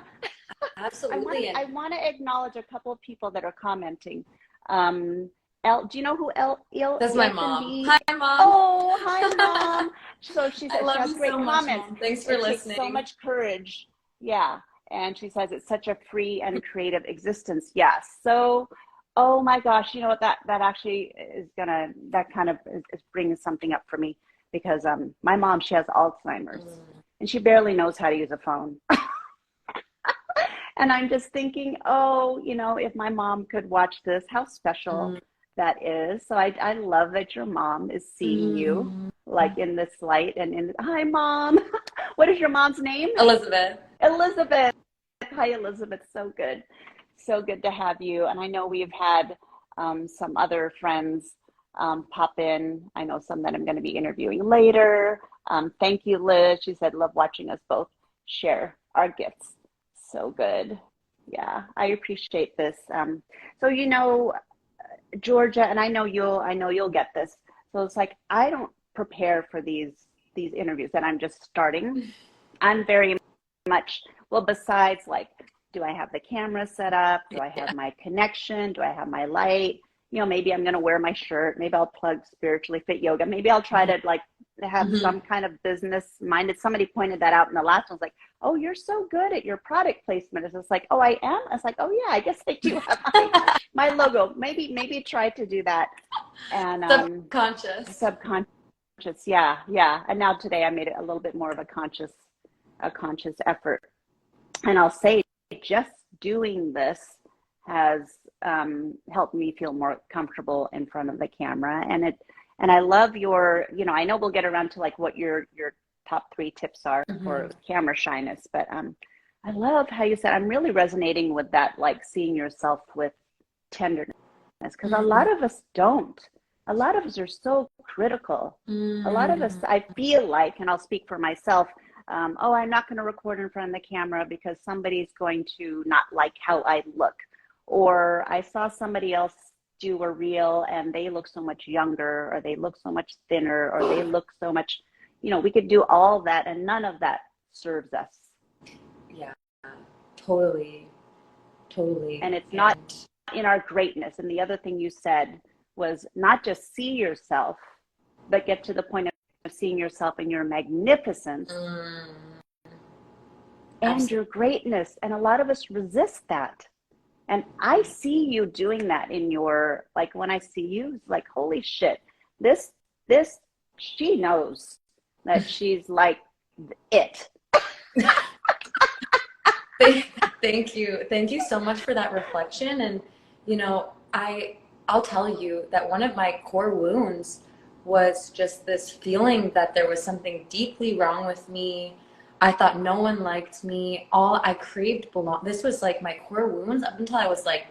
[SPEAKER 2] absolutely.
[SPEAKER 1] I
[SPEAKER 2] And
[SPEAKER 1] want to acknowledge a couple of people that are commenting. Do you know who
[SPEAKER 2] that's my mom.
[SPEAKER 1] Ilkindi?
[SPEAKER 2] Hi, mom.
[SPEAKER 1] Oh, hi, mom. So she
[SPEAKER 2] I
[SPEAKER 1] says she
[SPEAKER 2] love
[SPEAKER 1] has
[SPEAKER 2] you so
[SPEAKER 1] great
[SPEAKER 2] much,
[SPEAKER 1] comments.
[SPEAKER 2] mom. Thanks for
[SPEAKER 1] It takes so
[SPEAKER 2] listening.
[SPEAKER 1] much courage. Yeah. And she says it's such a free and creative existence. Yes. So, oh my gosh, you know what, that actually is that kind of is bringing something up for me, because my mom, she has Alzheimer's and she barely knows how to use a phone. And I'm just thinking, oh, if my mom could watch this, how special
[SPEAKER 2] Mm,
[SPEAKER 1] that is. So I love that your mom is seeing you
[SPEAKER 2] mm.
[SPEAKER 1] like in this light hi, mom. What is your mom's name?
[SPEAKER 2] Elizabeth.
[SPEAKER 1] Elizabeth. Hi, Elizabeth. So good. So good to have you. And I know we've had some other friends pop in. I know some that I'm going to be interviewing later. Thank you, Liz. She said, love watching us both share our gifts. So good. Yeah, I appreciate this. So Georgia, and I know you'll get this. So it's like I don't prepare for these interviews, and I'm just starting. I'm very much, well, besides like, do I have the camera set up? Do I have
[SPEAKER 2] Yeah.
[SPEAKER 1] my connection? Do I have my light? Maybe I'm going to wear my shirt. Maybe I'll plug Spiritually Fit Yoga. Maybe I'll try to like have
[SPEAKER 2] Mm-hmm.
[SPEAKER 1] some kind of business minded. Somebody pointed that out in the last one. I was like, oh, you're so good at your product placement. It's just like, oh, I am. I was like, oh yeah, I guess I do have my logo. Maybe try to do that. And
[SPEAKER 2] Subconscious.
[SPEAKER 1] subconscious, yeah. And now today I made it a little bit more of a conscious effort. And I'll say, just doing this has helped me feel more comfortable in front of the camera. And I love I know we'll get around to like what your top 3 tips are
[SPEAKER 2] Mm-hmm.
[SPEAKER 1] for camera shyness, but I love how you said, I'm really resonating with that, like seeing yourself with tenderness, because a
[SPEAKER 2] Mm-hmm.
[SPEAKER 1] lot of us don't. A lot of us are so critical. A lot of us,
[SPEAKER 2] Mm-hmm.
[SPEAKER 1] I feel like, and I'll speak for myself, oh, I'm not going to record in front of the camera because somebody's going to not like how I look. Or I saw somebody else do a reel and they look so much younger, or they look so much thinner, or they look so much, we could do all that and none of that serves us.
[SPEAKER 2] Yeah, totally, totally.
[SPEAKER 1] And it's not
[SPEAKER 2] And
[SPEAKER 1] in our greatness. And the other thing you said was not just see yourself, but get to the point of seeing yourself in your magnificence and
[SPEAKER 2] absolutely.
[SPEAKER 1] your greatness. And a lot of us resist that. And I see you doing that in like when I see you, it's like, holy shit, this, she knows that she's like it.
[SPEAKER 2] Thank you. Thank you so much for that reflection. And, I'll tell you that one of my core wounds was just this feeling that there was something deeply wrong with me. I thought no one liked me. All I craved belong. This was like my core wounds up until I was like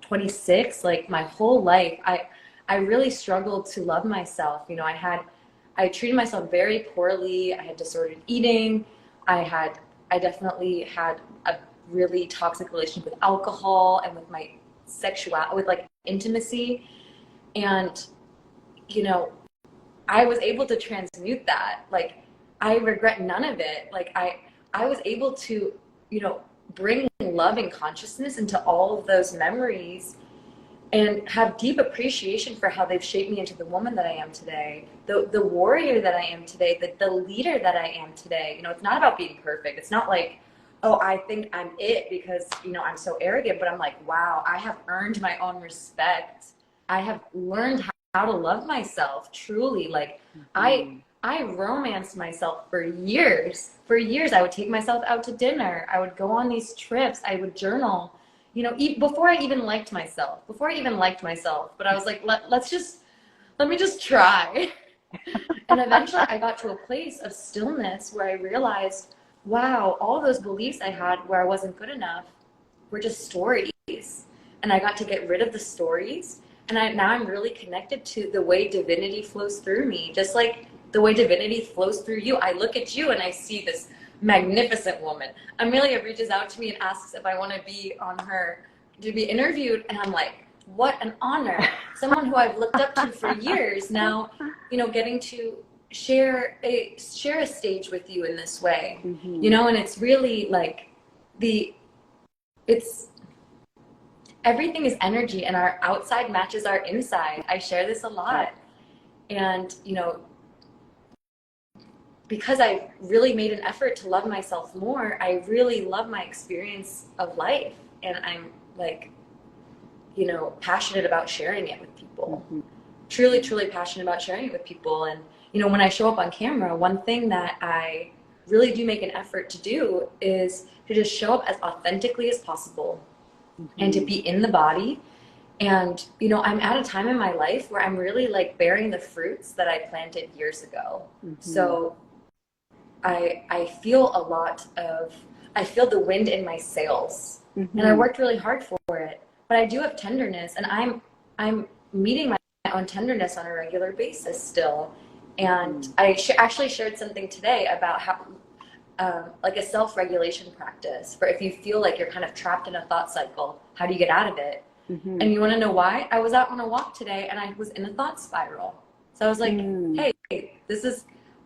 [SPEAKER 2] 26, like my whole life. I really struggled to love myself. I treated myself very poorly. I had disordered eating. I I definitely had a really toxic relationship with alcohol and with my sexuality, with like intimacy. And, you know, I was able to transmute that. Like, I regret none of it. Like, I was able to, bring love and consciousness into all of those memories and have deep appreciation for how they've shaped me into the woman that I am today, the warrior that I am today, the leader that I am today. It's not about being perfect. It's not like, oh, I think I'm it because, I'm so arrogant, but I'm like, wow, I have earned my own respect. I have learned how to love myself truly. Like, I I romanced myself for years. For years, I would take myself out to dinner. I would go on these trips. I would journal, you know, before I even liked myself, but I was like, let me just try. And eventually I got to a place of stillness where I realized, wow, all those beliefs I had where I wasn't good enough were just stories. And I got to get rid of the stories. And now I'm really connected to the way divinity flows through me, just like the way divinity flows through you. I look at you and I see this magnificent woman. Amelia reaches out to me and asks if I want to be to be interviewed. And I'm like, what an honor. Someone who I've looked up to for years now, you know, getting to share a stage with you in this way, you know, and it's really like everything is energy and our outside matches our inside. I share this a lot. And, you know, because I really made an effort to love myself more, I really love my experience of life. And I'm like, you know, passionate about sharing it with people. Truly, truly passionate about sharing it with people. And, you know, when I show up on camera, one thing that I really do make an effort to do is to just show up as authentically as possible and to be in the body. And, you know, I'm at a time in my life where I'm really like bearing the fruits that I planted years ago. So I feel I feel the wind in my sails, and I worked really hard for it, but I do have tenderness, and I'm meeting my own tenderness on a regular basis still. And I actually shared something today about how like a self-regulation practice for if you feel like you're kind of trapped in a thought cycle, how do you get out of it? And you want to know why? I was out on a walk today and I was in a thought spiral. So I was like, hey,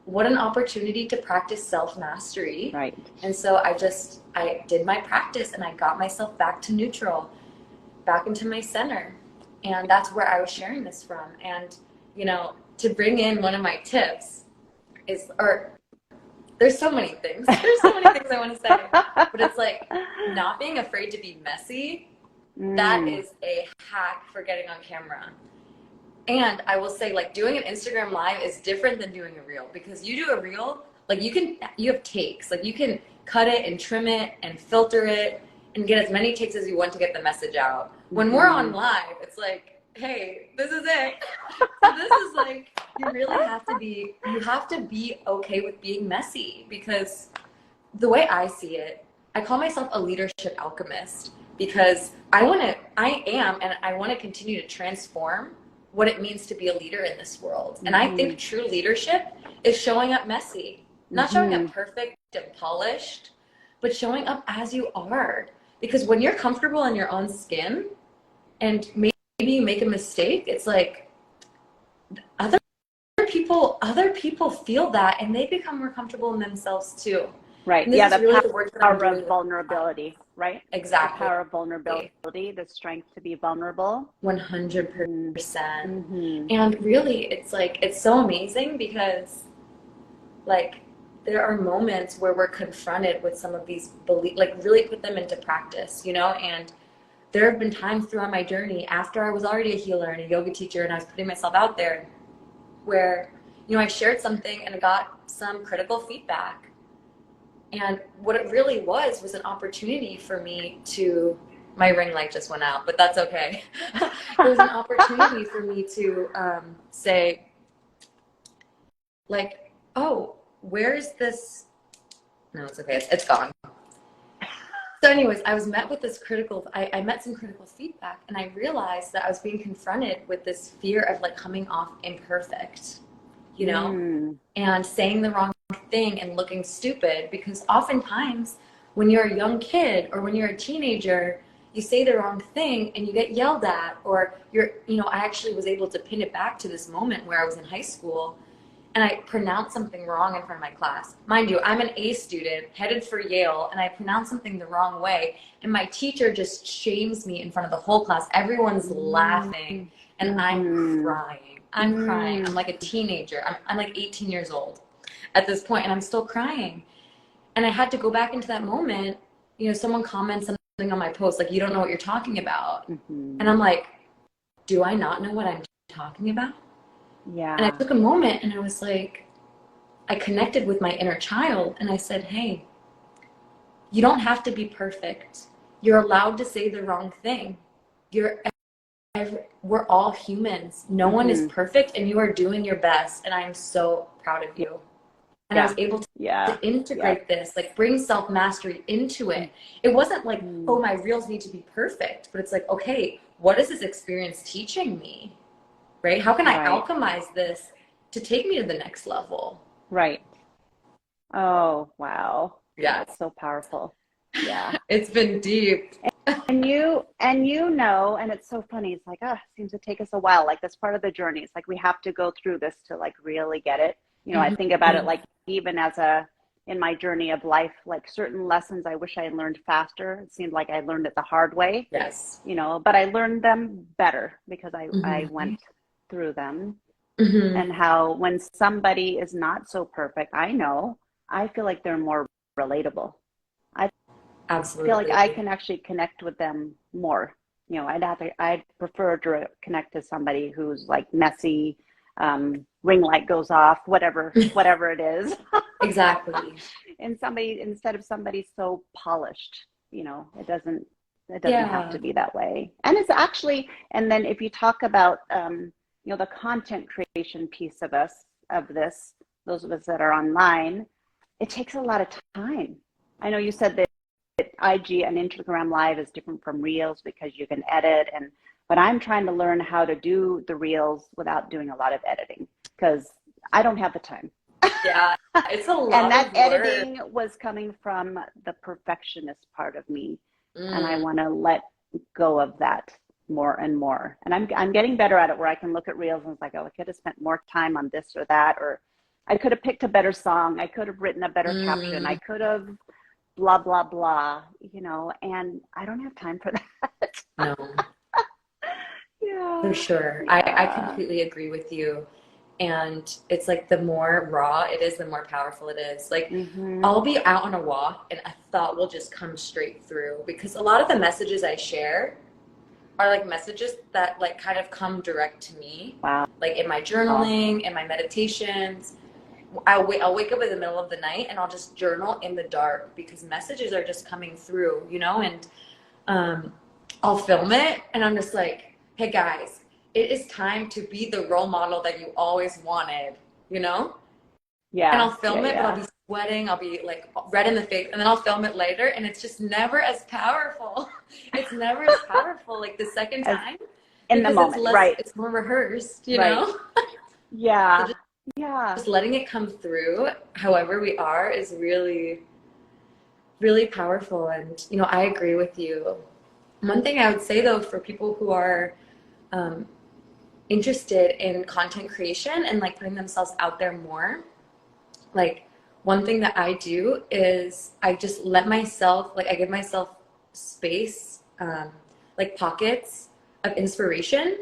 [SPEAKER 2] what an opportunity to practice self-mastery.
[SPEAKER 1] Right.
[SPEAKER 2] And so I did my practice and I got myself back to neutral, back into my center. And that's where I was sharing this from. And, you know, to bring in one of my tips there's so many things. There's so many things I want to say. But it's like not being afraid to be messy. That is a hack for getting on camera. And I will say, like, doing an Instagram live is different than doing a reel, because you do a reel, like you have takes, like you can cut it and trim it and filter it and get as many takes as you want to get the message out. When we're on live, it's like, hey, this is it. So this is like, you have to be okay with being messy, because the way I see it, I call myself a leadership alchemist, because I am and I want to continue to transform what it means to be a leader in this world. And I think true leadership is showing up messy, not showing up perfect and polished, but showing up as you are. Because when you're comfortable in your own skin and maybe you make a mistake, it's like other people feel that and they become more comfortable in themselves too.
[SPEAKER 1] Right.
[SPEAKER 2] And this is really the work that I'm doing
[SPEAKER 1] of vulnerability, right?
[SPEAKER 2] Exactly.
[SPEAKER 1] The power of vulnerability, the strength to be vulnerable.
[SPEAKER 2] 100%. And really, it's like, it's so amazing because, like, there are moments where we're confronted with some of these beliefs, like really put them into practice, you know? And there have been times throughout my journey after I was already a healer and a yoga teacher and I was putting myself out there where, you know, I shared something and I got some critical feedback. And what it really was an opportunity for me to, my ring light just went out, but that's okay. It was an opportunity for me to say, like, oh, where's this? No, it's okay. It's gone. So anyways, I was met with this I met some critical feedback, and I realized that I was being confronted with this fear of like coming off imperfect, you know, and saying the wrong thing and looking stupid, because oftentimes when you're a young kid or when you're a teenager, you say the wrong thing and you get yelled at, or I actually was able to pin it back to this moment where I was in high school and I pronounced something wrong in front of my class. Mind you, I'm an A student headed for Yale, and I pronounced something the wrong way, and my teacher just shames me in front of the whole class. Everyone's laughing and I'm crying. I'm like a teenager. I'm like 18 years old at this point, and I'm still crying. And I had to go back into that moment. You know, someone comments something on my post, like, you don't know what you're talking about. And I'm like, do I not know what I'm talking about?
[SPEAKER 1] Yeah.
[SPEAKER 2] And I took a moment and I was like, I connected with my inner child and I said, hey, you don't have to be perfect. You're allowed to say the wrong thing. You're we're all humans. No one is
[SPEAKER 1] Mm-hmm.
[SPEAKER 2] perfect, and you are doing your best. And I am so proud of you. And I
[SPEAKER 1] Yeah.
[SPEAKER 2] was able
[SPEAKER 1] Yeah.
[SPEAKER 2] to
[SPEAKER 1] Yeah.
[SPEAKER 2] integrate this, like bring self-mastery into it. It wasn't like,
[SPEAKER 1] Mm-hmm.
[SPEAKER 2] oh, my reels need to be perfect, but it's like, okay, what is this experience teaching me? Right? How can I
[SPEAKER 1] Right.
[SPEAKER 2] alchemize this to take me to the next level?
[SPEAKER 1] Right. Oh, wow.
[SPEAKER 2] Yeah,
[SPEAKER 1] That's so powerful. Yeah.
[SPEAKER 2] it's been deep.
[SPEAKER 1] And it's so funny. It's like, it seems to take us a while. Like that's part of the journey. It's like we have to go through this to like really get it. I think about it
[SPEAKER 2] Mhm.
[SPEAKER 1] like even in my journey of life, like certain lessons I wish I had learned faster. It seemed like I learned it the hard way,
[SPEAKER 2] Yes.
[SPEAKER 1] but I learned them better because I
[SPEAKER 2] Hmm.
[SPEAKER 1] went through them.
[SPEAKER 2] Hmm.
[SPEAKER 1] And how when somebody is not so perfect, I feel like they're more relatable. I feel like I
[SPEAKER 2] Absolutely.
[SPEAKER 1] can actually connect with them more. I'd prefer to connect to somebody who's like messy, ring light goes off, whatever it is,
[SPEAKER 2] Exactly.
[SPEAKER 1] and somebody instead of somebody so polished. It doesn't have
[SPEAKER 2] Yeah.
[SPEAKER 1] to be that way. And it's actually, and then if you talk about, the content creation piece of this, those of us that are online, it takes a lot of time. I know you said that IG and Instagram Live is different from Reels because you can edit but I'm trying to learn how to do the Reels without doing a lot of editing because I don't have the time.
[SPEAKER 2] Yeah. It's a
[SPEAKER 1] And
[SPEAKER 2] lot
[SPEAKER 1] that
[SPEAKER 2] of work.
[SPEAKER 1] editing was coming from the perfectionist part of me, and I
[SPEAKER 2] Mm.
[SPEAKER 1] want to let go of that more and more. And I'm getting better at it where I can look at Reels and it's like, oh, I could have spent more time on this or that, or I could have picked a better song, I could have written a better caption, I
[SPEAKER 2] Mm.
[SPEAKER 1] could have blah blah blah, and I don't have time for that.
[SPEAKER 2] No, for
[SPEAKER 1] Yeah,
[SPEAKER 2] sure. I
[SPEAKER 1] yeah.
[SPEAKER 2] completely agree with you. And it's like the more raw it is, the more powerful it is. Like
[SPEAKER 1] Mm-hmm.
[SPEAKER 2] I'll be out on a walk and a thought will just come straight through because a lot of the messages I share are like messages that like kind of come direct to me,
[SPEAKER 1] Wow.
[SPEAKER 2] like in my journaling, in my meditations. I'll wake up in the middle of the night and I'll just journal in the dark because messages are just coming through, and um, I'll film it and I'm just like, hey guys, it is time to be the role model that you always wanted, you know? And I'll
[SPEAKER 1] Yeah, yeah,
[SPEAKER 2] film it, but I'll
[SPEAKER 1] yeah.
[SPEAKER 2] be sweating, I'll be like red in the face, and then I'll film it later and it's just never as powerful. It's never as powerful like the second
[SPEAKER 1] As
[SPEAKER 2] time
[SPEAKER 1] in the
[SPEAKER 2] because
[SPEAKER 1] moment, right,
[SPEAKER 2] it's more rehearsed,
[SPEAKER 1] right.
[SPEAKER 2] So
[SPEAKER 1] Yeah, yeah.
[SPEAKER 2] just letting it come through however we are is really, really powerful. And, I agree with you. One thing I would say though, for people who are um, interested in content creation and like putting themselves out there more, like one thing that I do is I just let myself, like I give myself space, like pockets of inspiration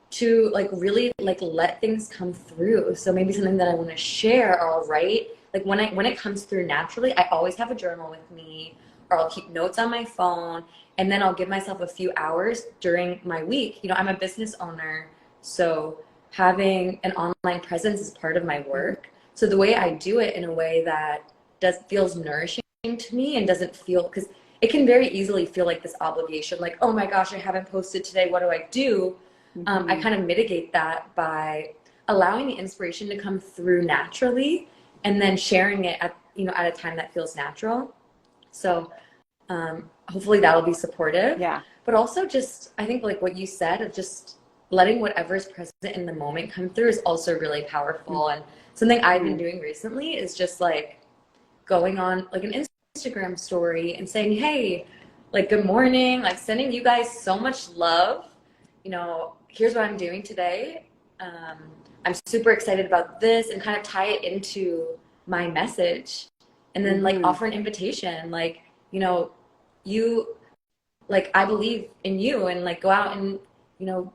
[SPEAKER 2] to like really like let things come through. So maybe something that I want to share or I'll write. Like when it comes through naturally, I always have a journal with me or I'll keep notes on my phone and then I'll give myself a few hours during my week. I'm a business owner, so having an online presence is part of my work. So the way I do it in a way that does feels nourishing to me and doesn't feel because it can very easily feel like this obligation, like, oh my gosh, I haven't posted today. What do I do? I
[SPEAKER 1] Mm-hmm.
[SPEAKER 2] kind of mitigate that by allowing the inspiration to come through naturally and then sharing it at a time that feels natural. So hopefully that'll be supportive.
[SPEAKER 1] Yeah.
[SPEAKER 2] But also just, I think like what you said of just letting whatever's present in the moment come through is also really powerful. And something I've been
[SPEAKER 1] Mm-hmm.
[SPEAKER 2] doing recently is just like going on like an Instagram story and saying, hey, like good morning, like sending you guys so much love. Here's what I'm doing today. Um, I'm super excited about this and kind of tie it into my message and then like
[SPEAKER 1] Mm-hmm.
[SPEAKER 2] offer an invitation. Like, you like I believe in you and like go out and, you know,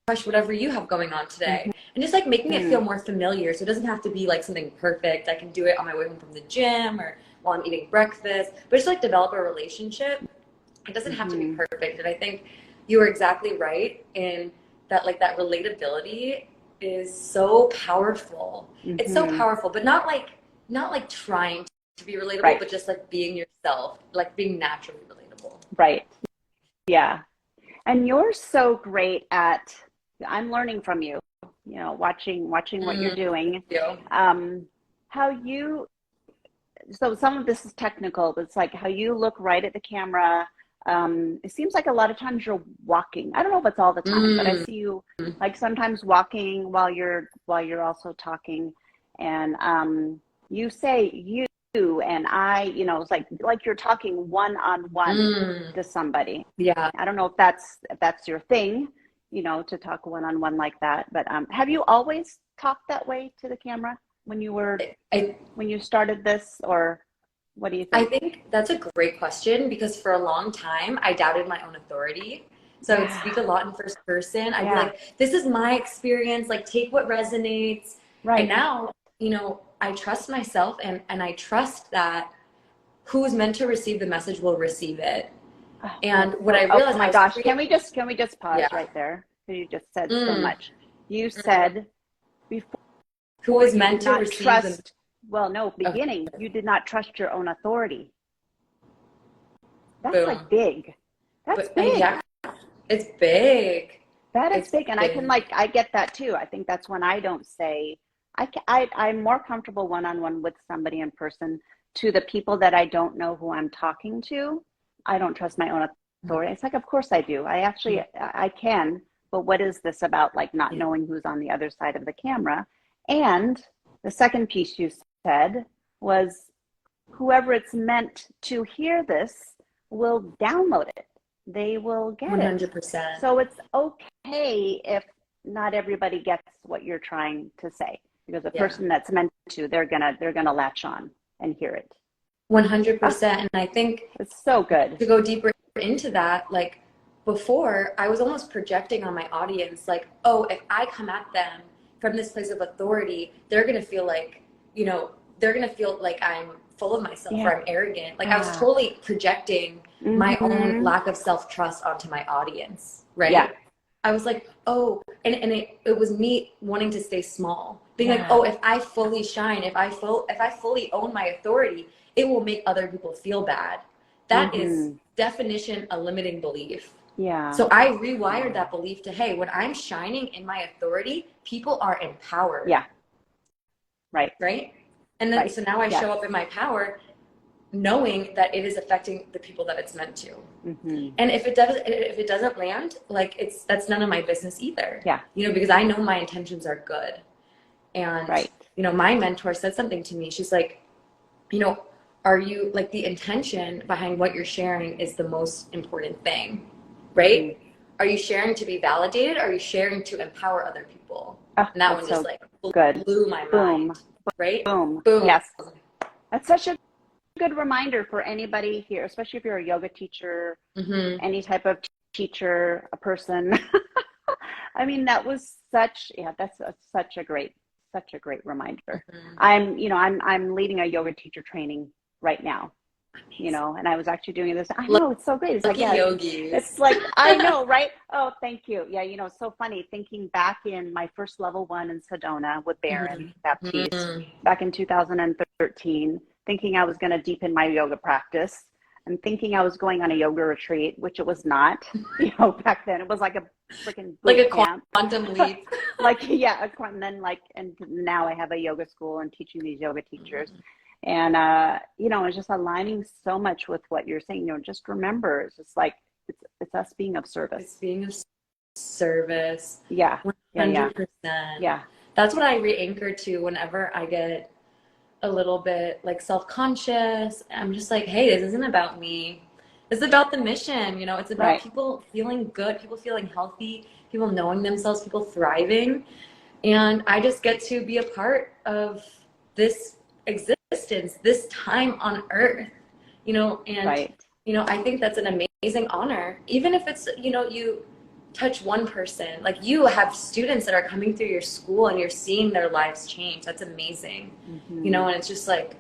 [SPEAKER 2] crush whatever you have going on today. And just like making it
[SPEAKER 1] Mm-hmm.
[SPEAKER 2] feel more familiar. So it doesn't have to be like something perfect. I can do it on my way home from the gym or while I'm eating breakfast, but just like develop a relationship. It doesn't have to be
[SPEAKER 1] Mm-hmm.
[SPEAKER 2] perfect. And I think you were exactly right in that, like that relatability. is so powerful. It's so
[SPEAKER 1] Mm-hmm.
[SPEAKER 2] powerful, but not like trying to be relatable,
[SPEAKER 1] Right.
[SPEAKER 2] but just like being yourself, like being naturally relatable.
[SPEAKER 1] Right. Yeah. And you're so great at, I'm learning from you, watching what you're doing.
[SPEAKER 2] Thank you.
[SPEAKER 1] Um, how you, so some of this is technical, but it's like how you look right at the camera. It seems like a lot of times you're walking. I don't know if it's all the time, but I
[SPEAKER 2] Mm.
[SPEAKER 1] see you like sometimes walking while you're also talking. And you say you and I, it's like you're talking one on one
[SPEAKER 2] Mm.
[SPEAKER 1] to somebody.
[SPEAKER 2] Yeah.
[SPEAKER 1] I don't know if that's your thing, to talk one on one like that. But have you always talked that way to the camera when you were
[SPEAKER 2] I
[SPEAKER 1] when you started this, or what do you
[SPEAKER 2] I
[SPEAKER 1] think?
[SPEAKER 2] think that's a great question because for a long time I doubted my own authority. So I would
[SPEAKER 1] Yeah,
[SPEAKER 2] speak a lot in first person. I'd be
[SPEAKER 1] yeah,
[SPEAKER 2] like, this is my experience, like take what resonates. And
[SPEAKER 1] right.
[SPEAKER 2] now, I trust myself and I trust that who's meant to receive the message will receive it.
[SPEAKER 1] Oh,
[SPEAKER 2] And
[SPEAKER 1] that's
[SPEAKER 2] what
[SPEAKER 1] so.
[SPEAKER 2] I
[SPEAKER 1] Oh
[SPEAKER 2] realized I
[SPEAKER 1] my
[SPEAKER 2] was
[SPEAKER 1] gosh,
[SPEAKER 2] creating,
[SPEAKER 1] can we just pause
[SPEAKER 2] yeah.
[SPEAKER 1] right there? You just said so
[SPEAKER 2] Mm,
[SPEAKER 1] much. You
[SPEAKER 2] mm.
[SPEAKER 1] said
[SPEAKER 2] Who
[SPEAKER 1] before
[SPEAKER 2] is
[SPEAKER 1] you
[SPEAKER 2] meant
[SPEAKER 1] did
[SPEAKER 2] to
[SPEAKER 1] not
[SPEAKER 2] receive the,
[SPEAKER 1] trust. Well, no,
[SPEAKER 2] okay,
[SPEAKER 1] beginning you did not trust your own authority. That's like
[SPEAKER 2] boom.
[SPEAKER 1] big. That's
[SPEAKER 2] But
[SPEAKER 1] big.
[SPEAKER 2] yeah, it's big.
[SPEAKER 1] That is
[SPEAKER 2] It's
[SPEAKER 1] big, and
[SPEAKER 2] big.
[SPEAKER 1] I get that too. I think that's when I don't say I'm more comfortable one on one with somebody in person. To the people that I don't know who I'm talking to, I don't trust my own authority. It's like, of course I do. I can, but what is this about? Like not
[SPEAKER 2] Yeah.
[SPEAKER 1] knowing who's on the other side of the camera. And the second piece you said was whoever it's meant to hear this will download it. They will get it.
[SPEAKER 2] 100%.
[SPEAKER 1] So it's okay if not everybody gets what you're trying to say, because the
[SPEAKER 2] Yeah.
[SPEAKER 1] person that's meant to, they're gonna latch on and hear it. Ah,
[SPEAKER 2] 100%. And I think
[SPEAKER 1] it's so good.
[SPEAKER 2] to go deeper into that, like before, I was almost projecting on my audience, like, oh, if I come at them from this place of authority, they're going to feel like I'm full of myself
[SPEAKER 1] Yeah.
[SPEAKER 2] or I'm arrogant. Like I was totally projecting my own
[SPEAKER 1] Mm-hmm.
[SPEAKER 2] lack of self-trust onto my audience,
[SPEAKER 1] Yeah.
[SPEAKER 2] right? I was like, oh, and it was me wanting to stay small, being like,
[SPEAKER 1] Yeah.
[SPEAKER 2] oh, if I fully shine, if I fully own my authority, it will make other people feel bad. That is
[SPEAKER 1] Mm-hmm.
[SPEAKER 2] definition a limiting belief.
[SPEAKER 1] Yeah.
[SPEAKER 2] So I rewired that belief to, hey, when I'm shining in my authority, people are empowered,
[SPEAKER 1] Yeah. Right.
[SPEAKER 2] right? And then
[SPEAKER 1] Right.
[SPEAKER 2] so now I
[SPEAKER 1] Yes.
[SPEAKER 2] show up in my power knowing that it is affecting the people that it's meant to.
[SPEAKER 1] Mm-hmm.
[SPEAKER 2] And if it doesn't land, like that's none of my business either.
[SPEAKER 1] Yeah.
[SPEAKER 2] Because I know my intentions are good. And
[SPEAKER 1] Right.
[SPEAKER 2] my mentor said something to me. She's like, are you like the intention behind what you're sharing is the most important thing,
[SPEAKER 1] Mm-hmm.
[SPEAKER 2] right? Are you sharing to be validated? Or are you sharing to empower other people?
[SPEAKER 1] Oh,
[SPEAKER 2] And that
[SPEAKER 1] that's
[SPEAKER 2] one just
[SPEAKER 1] so
[SPEAKER 2] like
[SPEAKER 1] good.
[SPEAKER 2] blew my
[SPEAKER 1] Boom.
[SPEAKER 2] mind, right?
[SPEAKER 1] Boom.
[SPEAKER 2] Boom.
[SPEAKER 1] Yes. That's such a good reminder for anybody here, especially if you're a yoga teacher,
[SPEAKER 2] Mm-hmm.
[SPEAKER 1] any type of teacher, a person. I mean, that was such a great reminder.
[SPEAKER 2] Mm-hmm.
[SPEAKER 1] I'm leading a yoga teacher training right now, and I was actually doing this. I know it's so great. It's like,
[SPEAKER 2] Lucky
[SPEAKER 1] yeah, it's
[SPEAKER 2] yogis.
[SPEAKER 1] like, I know, right? Oh, thank you. Yeah, it's so funny thinking back in my first level one in Sedona with Baron Baptiste
[SPEAKER 2] Mm-hmm.
[SPEAKER 1] back in 2013, thinking I was going to deepen my yoga practice and thinking I was going on a yoga retreat, which it was not. Back then it was like a freaking
[SPEAKER 2] Like
[SPEAKER 1] boot
[SPEAKER 2] a
[SPEAKER 1] camp.
[SPEAKER 2] quantum leap.
[SPEAKER 1] Like, yeah, and then and now I have a yoga school and teaching these yoga teachers. And it's just aligning so much with what you're saying. Just remember, it's just like it's us being of
[SPEAKER 2] It's
[SPEAKER 1] service.
[SPEAKER 2] being of service.
[SPEAKER 1] Yeah, yeah, yeah,
[SPEAKER 2] 100%.
[SPEAKER 1] yeah.
[SPEAKER 2] That's what I re-anchor to whenever I get a little bit like self-conscious. I'm just like, hey, this isn't about me. It's about the mission. It's about
[SPEAKER 1] Right.
[SPEAKER 2] people feeling good, people feeling healthy, people knowing themselves, people thriving. And I just get to be a part of this existence, this time on earth, and,
[SPEAKER 1] Right.
[SPEAKER 2] I think that's an amazing honor. Even if it's, you touch one person, like you have students that are coming through your school and you're seeing their lives change. That's amazing.
[SPEAKER 1] Mm-hmm.
[SPEAKER 2] And it's just like,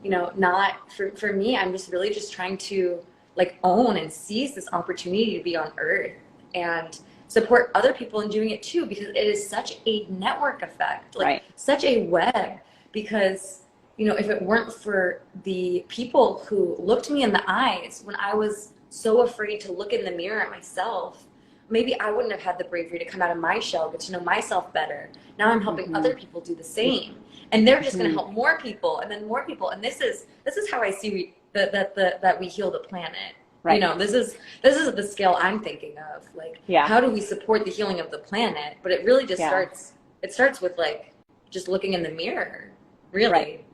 [SPEAKER 2] not for me, I'm just really just trying to like own and seize this opportunity to be on earth and support other people in doing it too, because it is such a network effect, like
[SPEAKER 1] Right.
[SPEAKER 2] such a web. Because, you know, if it weren't for the people who looked me in the eyes when I was so afraid to look in the mirror at myself, maybe I wouldn't have had the bravery to come out of my shell, get to know myself better. Now I'm helping other people do the same, and they're just going to help more people, and then more people. And this is how I see that we heal the planet.
[SPEAKER 1] Right.
[SPEAKER 2] You know, this is the scale I'm thinking of. Like, how do we support the healing of the planet? But it really just starts. It starts with like just looking in the mirror. Really. Right.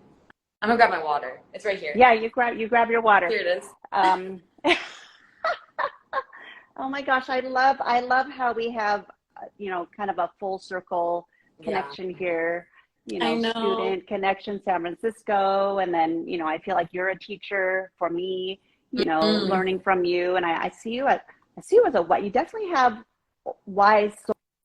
[SPEAKER 2] I'm gonna grab my water. It's right here.
[SPEAKER 1] Yeah, you grab your water.
[SPEAKER 2] Here it is.
[SPEAKER 1] Oh my gosh, I love how we have, you know, kind of a full circle connection here. You know, student connection, San Francisco, and then, you know, I feel like you're a teacher for me. You know, learning from you, and I see you as a what you definitely have wise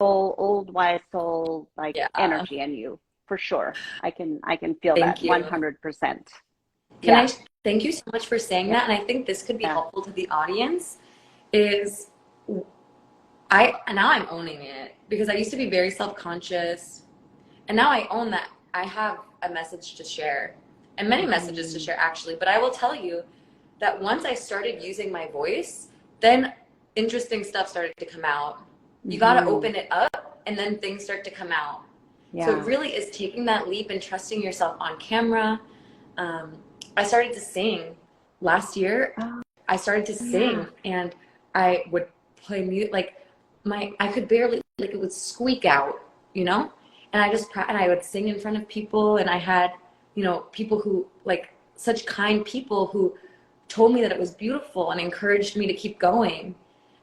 [SPEAKER 1] soul, old wise soul like energy in you for sure. I can feel that 100%.
[SPEAKER 2] Can I thank you so much for saying that? And I think this could be helpful to the audience. Is now I'm owning it, because I used to be very self-conscious, and now I own that I have a message to share, and many messages to share actually. But I will tell you that once I started using my voice, then interesting stuff started to come out. You got to open it up, and then things start to come out. So it really is taking that leap and trusting yourself on camera. I started to sing last year. I started to sing, and I would play mute, like I could barely, like it would squeak out, you know? And I would sing in front of people, and I had, you know, people who, like, such kind people who told me that it was beautiful and encouraged me to keep going.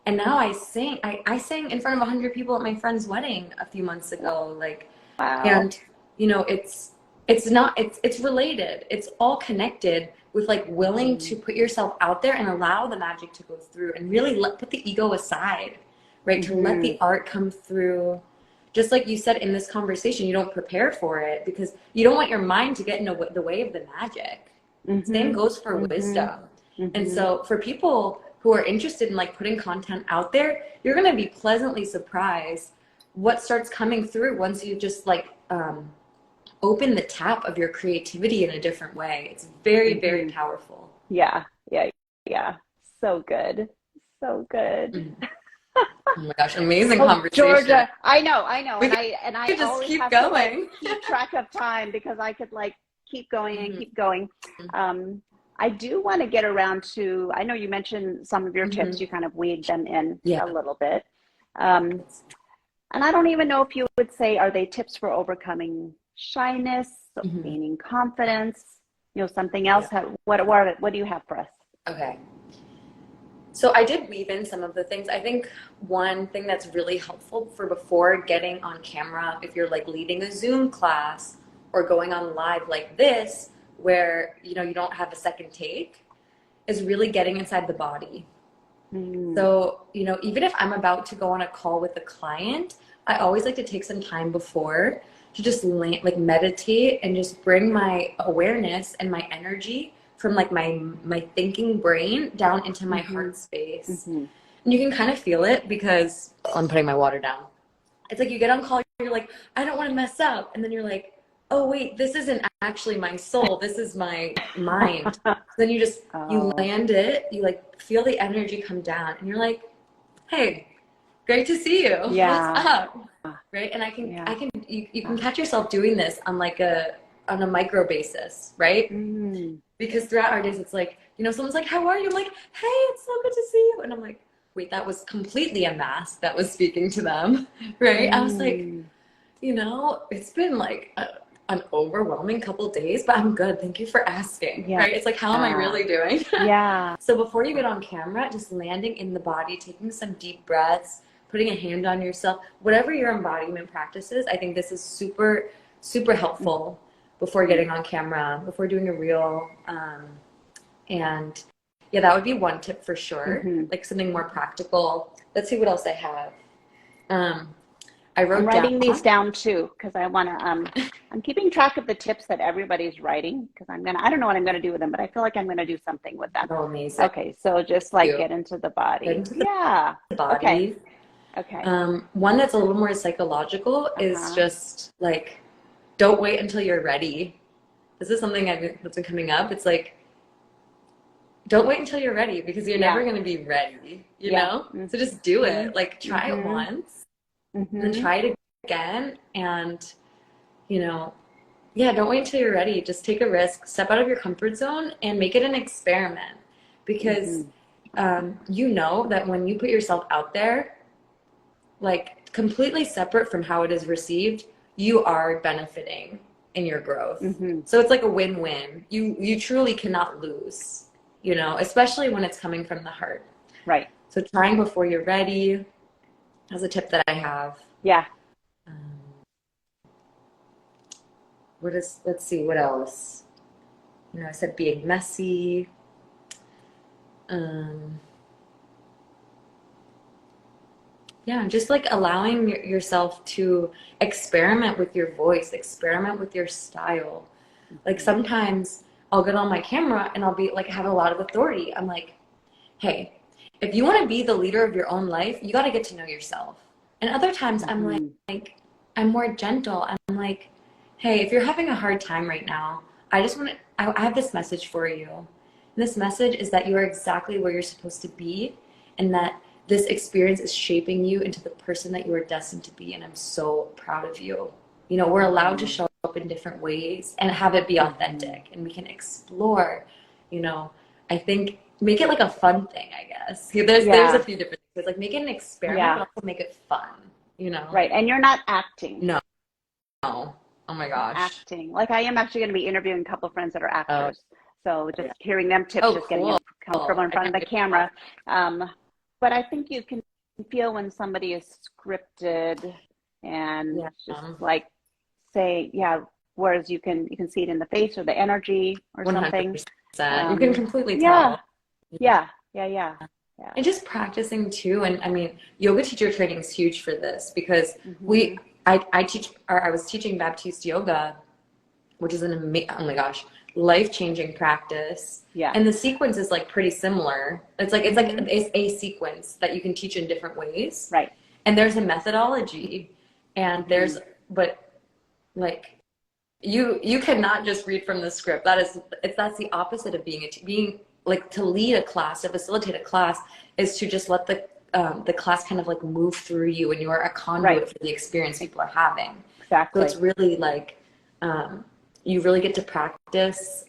[SPEAKER 2] And now I sing. I sang in front of 100 people at my friend's wedding a few months ago. Like, and you know, it's related. It's all connected with like willing to put yourself out there and allow the magic to go through, and really put the ego aside, right? To let the art come through. Just like you said in this conversation, you don't prepare for it because you don't want your mind to get in the way of the magic. Same goes for wisdom. And so for people who are interested in like putting content out there, you're going to be pleasantly surprised what starts coming through once you just like open the tap of your creativity in a different way. It's very, very powerful.
[SPEAKER 1] Yeah. So good. Oh
[SPEAKER 2] my gosh, amazing conversation.
[SPEAKER 1] Georgia, I know. And I
[SPEAKER 2] just
[SPEAKER 1] always
[SPEAKER 2] keep
[SPEAKER 1] have
[SPEAKER 2] going.
[SPEAKER 1] to like, keep track of time because I could like keep going and keep going. I do want to get around to, I know you mentioned some of your tips, you kind of weed them in a little bit. And I don't even know if you would say, are they tips for overcoming shyness, gaining confidence, you know, something else? What do you have for us?
[SPEAKER 2] Okay. So I did weave in some of the things. I think one thing that's really helpful for before getting on camera, if you're like leading a Zoom class or going on live like this, where, you know, you don't have a second take, is really getting inside the body. So, you know, even if I'm about to go on a call with a client, I always like to take some time before to just like meditate and just bring my awareness and my energy from like my thinking brain down into my heart space. And you can kind of feel it because I'm putting my water down. It's like you get on call, you're like, I don't want to mess up. And then you're like, oh wait, this isn't actually my soul. This is my mind. So then you just, you land it, you like feel the energy come down and you're like, hey, great to see you. What's up? Right. And you can catch yourself doing this on like on a micro basis, right? Because throughout our days, it's like, you know, someone's like, how are you? I'm like, hey, it's so good to see you. And I'm like, wait, that was completely a mask that was speaking to them, right? I was like, you know, it's been like an overwhelming couple days, but I'm good. Thank you for asking, right? It's like, how am I really doing? So before you get on camera, just landing in the body, taking some deep breaths, putting a hand on yourself, whatever your embodiment practice is, I think this is super, super helpful before getting on camera, before doing a reel. And yeah, that would be one tip for sure. Like something more practical. Let's see what else I have.
[SPEAKER 1] I'm writing these down too, because I want to, I'm keeping track of the tips that everybody's writing, because I don't know what I'm going to do with them, but I feel like I'm going to do something with them.
[SPEAKER 2] Oh, amazing.
[SPEAKER 1] Okay. So just like get into the body.
[SPEAKER 2] Get into the body.
[SPEAKER 1] Okay. Okay.
[SPEAKER 2] One that's a little more psychological is
[SPEAKER 1] Uh-huh.
[SPEAKER 2] just like, don't wait until you're ready. This is something that's been coming up. It's like, don't wait until you're ready because you're never
[SPEAKER 1] Yeah.
[SPEAKER 2] going to be ready, you
[SPEAKER 1] Yeah.
[SPEAKER 2] know? So just do
[SPEAKER 1] Mm-hmm.
[SPEAKER 2] it. Like, try it
[SPEAKER 1] Mm-hmm.
[SPEAKER 2] once and then
[SPEAKER 1] Mm-hmm.
[SPEAKER 2] try it again. And, you know, yeah, don't wait until you're ready. Just take a risk, step out of your comfort zone, and make it an experiment. Because
[SPEAKER 1] Mm-hmm.
[SPEAKER 2] you know that when you put yourself out there, like completely separate from how it is received, you are benefiting in your growth.
[SPEAKER 1] Mm-hmm.
[SPEAKER 2] So it's like a win-win. You truly cannot lose, you know, especially when it's coming from the heart.
[SPEAKER 1] Right.
[SPEAKER 2] So trying before you're ready is a tip that I have.
[SPEAKER 1] Yeah.
[SPEAKER 2] Um, let's see, what else? You know, I said being messy. Um, yeah, just like allowing yourself to experiment with your voice, experiment with your style. Like
[SPEAKER 1] Mm-hmm.
[SPEAKER 2] sometimes I'll get on my camera and I'll be like, have a lot of authority. I'm like, hey, if you want to be the leader of your own life, you got to get to know yourself. And other times I'm
[SPEAKER 1] Mm-hmm.
[SPEAKER 2] like, I'm more gentle. I'm like, hey, if you're having a hard time right now, I just want to, I have this message for you. And this message is that you are exactly where you're supposed to be and that this experience is shaping you into the person that you are destined to be. And I'm so proud of you. You know, we're allowed to
[SPEAKER 1] Mm-hmm.
[SPEAKER 2] show up in different ways and have it be
[SPEAKER 1] Mm-hmm.
[SPEAKER 2] authentic and we can explore, you know. I think make it like a fun thing, I guess. There's a
[SPEAKER 1] Yeah.
[SPEAKER 2] few different things. Like make it an experiment,
[SPEAKER 1] Yeah.
[SPEAKER 2] but also make it fun, you know?
[SPEAKER 1] Right. And you're not acting.
[SPEAKER 2] No. Oh my gosh.
[SPEAKER 1] Acting. Like I am actually going to be interviewing a couple of friends that are
[SPEAKER 2] Oh,
[SPEAKER 1] actors. So just
[SPEAKER 2] yeah.
[SPEAKER 1] hearing them tips,
[SPEAKER 2] Oh,
[SPEAKER 1] just getting
[SPEAKER 2] cool.
[SPEAKER 1] them comfortable in
[SPEAKER 2] I
[SPEAKER 1] front of
[SPEAKER 2] can't
[SPEAKER 1] the
[SPEAKER 2] wait for that.
[SPEAKER 1] camera. Um, but I think you can feel when somebody is scripted and
[SPEAKER 2] Yeah.
[SPEAKER 1] just like say, yeah, whereas you can see it in the face or the energy or something.
[SPEAKER 2] 100%. You can completely
[SPEAKER 1] Yeah,
[SPEAKER 2] tell.
[SPEAKER 1] yeah, yeah, yeah, yeah.
[SPEAKER 2] And just practicing too. And I mean, yoga teacher training is huge for this because
[SPEAKER 1] Hmm.
[SPEAKER 2] I teach, or I was teaching Baptiste yoga, which is oh my gosh, life-changing practice.
[SPEAKER 1] Yeah.
[SPEAKER 2] And the sequence is like pretty similar. It's like
[SPEAKER 1] Hmm.
[SPEAKER 2] it's a sequence that you can teach in different ways.
[SPEAKER 1] Right.
[SPEAKER 2] And there's a methodology and
[SPEAKER 1] Hmm.
[SPEAKER 2] but like you cannot just read from the script. That's the opposite of being like to lead a class, to facilitate a class is to just let the class kind of like move through you and you are a
[SPEAKER 1] Right.
[SPEAKER 2] conduit for the experience people are having. So it's
[SPEAKER 1] Exactly.
[SPEAKER 2] really like you really get to practice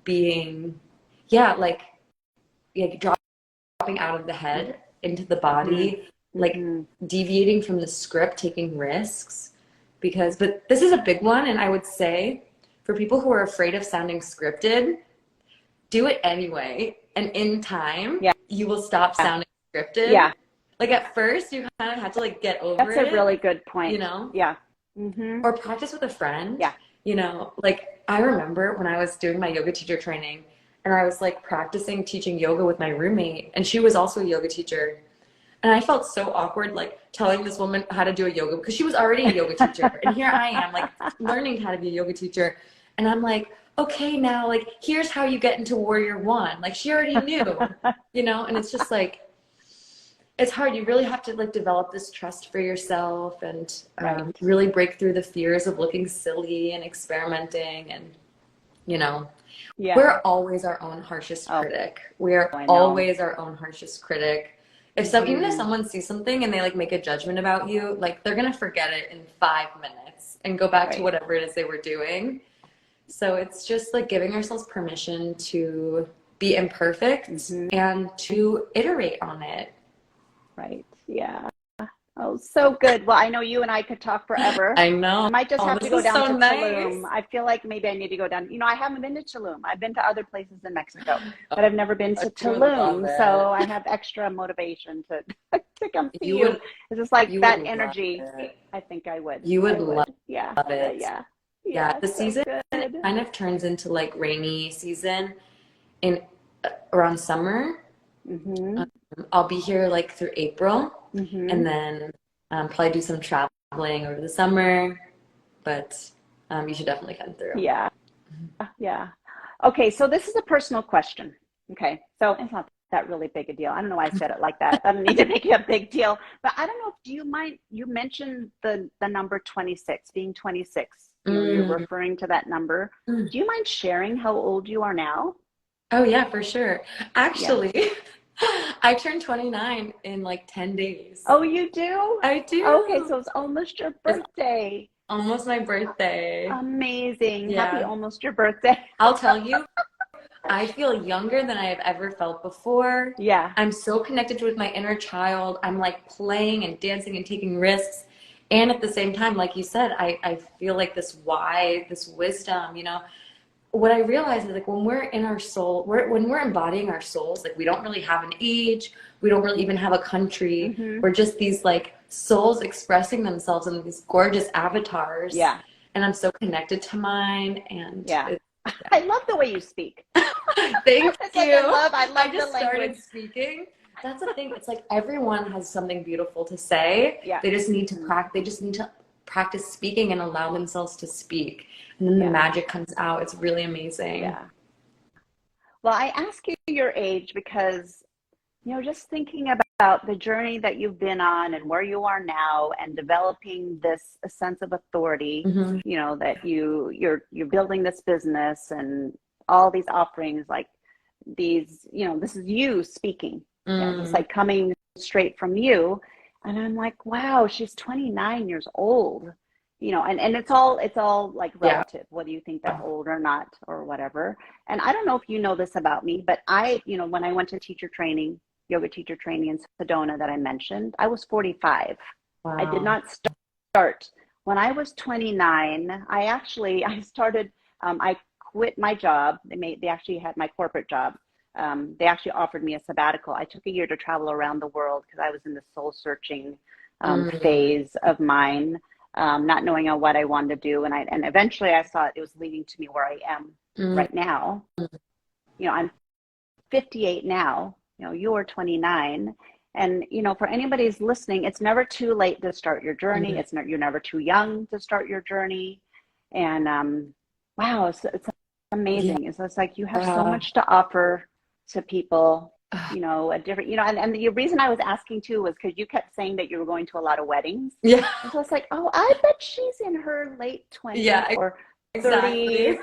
[SPEAKER 2] being, yeah, like dropping out of the head into the
[SPEAKER 1] Hmm.
[SPEAKER 2] body, like
[SPEAKER 1] Hmm.
[SPEAKER 2] deviating from the script, taking risks. But this is a big one, and I would say for people who are afraid of sounding scripted, do it anyway. And in time,
[SPEAKER 1] Yeah.
[SPEAKER 2] you will stop sounding scripted.
[SPEAKER 1] Yeah.
[SPEAKER 2] Like at first, you kind of have to like get over
[SPEAKER 1] That's a
[SPEAKER 2] it,
[SPEAKER 1] really good
[SPEAKER 2] you
[SPEAKER 1] point.
[SPEAKER 2] know?
[SPEAKER 1] Yeah. Hmm.
[SPEAKER 2] Or practice with a friend,
[SPEAKER 1] Yeah.
[SPEAKER 2] you know, like I remember when I was doing my yoga teacher training and I was like practicing teaching yoga with my roommate and she was also a yoga teacher and I felt so awkward like telling this woman how to do a yoga because she was already a yoga teacher and here I am like learning how to be a yoga teacher and I'm like, okay, now like here's how you get into warrior one, like she already knew, you know. And it's just like it's hard. You really have to like develop this trust for yourself and
[SPEAKER 1] Right.
[SPEAKER 2] really break through the fears of looking silly and experimenting. And, you know,
[SPEAKER 1] Yeah.
[SPEAKER 2] we're always our own harshest
[SPEAKER 1] Oh,
[SPEAKER 2] critic. We're
[SPEAKER 1] I know.
[SPEAKER 2] always our own harshest critic. Even if
[SPEAKER 1] Hmm.
[SPEAKER 2] someone sees something and they like make a judgment about you, like they're going to forget it in 5 minutes and go back to
[SPEAKER 1] Right.
[SPEAKER 2] whatever it is they were doing. So it's just like giving ourselves permission to be imperfect
[SPEAKER 1] Hmm.
[SPEAKER 2] and to iterate on it.
[SPEAKER 1] Right. Yeah. Oh, so good. Well, I know you and I could talk forever.
[SPEAKER 2] I
[SPEAKER 1] I
[SPEAKER 2] know.
[SPEAKER 1] might just have to
[SPEAKER 2] This
[SPEAKER 1] go
[SPEAKER 2] is
[SPEAKER 1] down
[SPEAKER 2] so
[SPEAKER 1] to
[SPEAKER 2] nice.
[SPEAKER 1] Tulum. I feel like maybe I need to go down. I haven't been to Tulum. I've been to other places in Mexico, but I've never been to
[SPEAKER 2] You would love
[SPEAKER 1] Tulum. So
[SPEAKER 2] it.
[SPEAKER 1] I have extra motivation to to come see
[SPEAKER 2] You
[SPEAKER 1] you.
[SPEAKER 2] would
[SPEAKER 1] It's just like
[SPEAKER 2] you would
[SPEAKER 1] that
[SPEAKER 2] love
[SPEAKER 1] energy.
[SPEAKER 2] it.
[SPEAKER 1] I think I would.
[SPEAKER 2] You
[SPEAKER 1] I
[SPEAKER 2] would love
[SPEAKER 1] would. Yeah.
[SPEAKER 2] it.
[SPEAKER 1] Yeah.
[SPEAKER 2] Yeah,
[SPEAKER 1] Yeah.
[SPEAKER 2] the
[SPEAKER 1] So
[SPEAKER 2] season
[SPEAKER 1] good.
[SPEAKER 2] kind of turns into like rainy season in around summer.
[SPEAKER 1] Mm-hmm.
[SPEAKER 2] I'll be here like through April
[SPEAKER 1] Mm-hmm.
[SPEAKER 2] and then probably do some traveling over the summer, but you should definitely come through.
[SPEAKER 1] Yeah. Yeah. Okay. So this is a personal question. Okay. So it's not that really big a deal. I don't know why I said it like that. I don't need to make it a big deal. But I don't know, do you mind, you mentioned the number 26, being 26. You're
[SPEAKER 2] Mm.
[SPEAKER 1] referring to that number.
[SPEAKER 2] Mm.
[SPEAKER 1] Do you mind sharing how old you are now?
[SPEAKER 2] Oh yeah, for sure.
[SPEAKER 1] Yeah.
[SPEAKER 2] Actually, I turned 29 in like 10 days.
[SPEAKER 1] Oh, you do?
[SPEAKER 2] I
[SPEAKER 1] Okay,
[SPEAKER 2] do.
[SPEAKER 1] so it's almost your
[SPEAKER 2] It's
[SPEAKER 1] birthday.
[SPEAKER 2] almost my birthday.
[SPEAKER 1] Amazing. Happy
[SPEAKER 2] Yeah.
[SPEAKER 1] almost your birthday.
[SPEAKER 2] I'll tell you, I feel younger than I have ever felt before.
[SPEAKER 1] Yeah.
[SPEAKER 2] I'm so connected with my inner child. I'm like playing and dancing and taking risks. And at the same time, like you said, I feel like this why, this wisdom, you know. What I realize is like when we're in our soul, when we're embodying our souls, like we don't really have an age, we don't really even have a country.
[SPEAKER 1] Mm-hmm.
[SPEAKER 2] We're just these like souls expressing themselves in these gorgeous avatars.
[SPEAKER 1] Yeah.
[SPEAKER 2] And I'm so connected to mine and
[SPEAKER 1] Yeah.
[SPEAKER 2] it's,
[SPEAKER 1] I love the way you speak.
[SPEAKER 2] thank
[SPEAKER 1] It's like
[SPEAKER 2] you.
[SPEAKER 1] I
[SPEAKER 2] I
[SPEAKER 1] love the
[SPEAKER 2] just
[SPEAKER 1] language.
[SPEAKER 2] started speaking. That's the thing. It's like everyone has something beautiful to say.
[SPEAKER 1] Yeah.
[SPEAKER 2] They just need to
[SPEAKER 1] Mm-hmm.
[SPEAKER 2] practice. They just need to practice speaking and allow themselves to speak. And then the
[SPEAKER 1] Yeah.
[SPEAKER 2] magic comes out. It's really amazing.
[SPEAKER 1] Yeah. Well, I ask you your age because, just thinking about the journey that you've been on and where you are now and developing this a sense of authority,
[SPEAKER 2] Hmm.
[SPEAKER 1] that you're building this business and all these offerings like these, this is you speaking. Yeah, just
[SPEAKER 2] Mm,
[SPEAKER 1] like coming straight from you. And I'm like, wow, she's 29 years old. And it's all like
[SPEAKER 2] yeah.
[SPEAKER 1] relative, whether you think that's old or not or whatever. And I don't know if you know this about me, but when I went to yoga teacher training in Sedona that I mentioned, I was 45. I did
[SPEAKER 2] Wow.
[SPEAKER 1] not start when I was 29. I started, I quit my job. They actually had my corporate job. They actually offered me a sabbatical. I took a year to travel around the world because I was in the soul searching
[SPEAKER 2] Mm,
[SPEAKER 1] phase of mine, not knowing what I wanted to do. And eventually I saw it was leading to me where I am
[SPEAKER 2] mm,
[SPEAKER 1] right now. I'm 58 now. You're 29. And, for anybody who's listening, it's never too late to start your journey.
[SPEAKER 2] mm.
[SPEAKER 1] You're never too young to start your journey. And wow, it's
[SPEAKER 2] Yeah.
[SPEAKER 1] amazing. It's like you have so much to offer to people, a different, and the reason I was asking too was because you kept saying that you were going to a lot of weddings.
[SPEAKER 2] Yeah.
[SPEAKER 1] And so it's like, oh, I bet she's in her late 20s
[SPEAKER 2] Yeah,
[SPEAKER 1] or 30s.
[SPEAKER 2] exactly.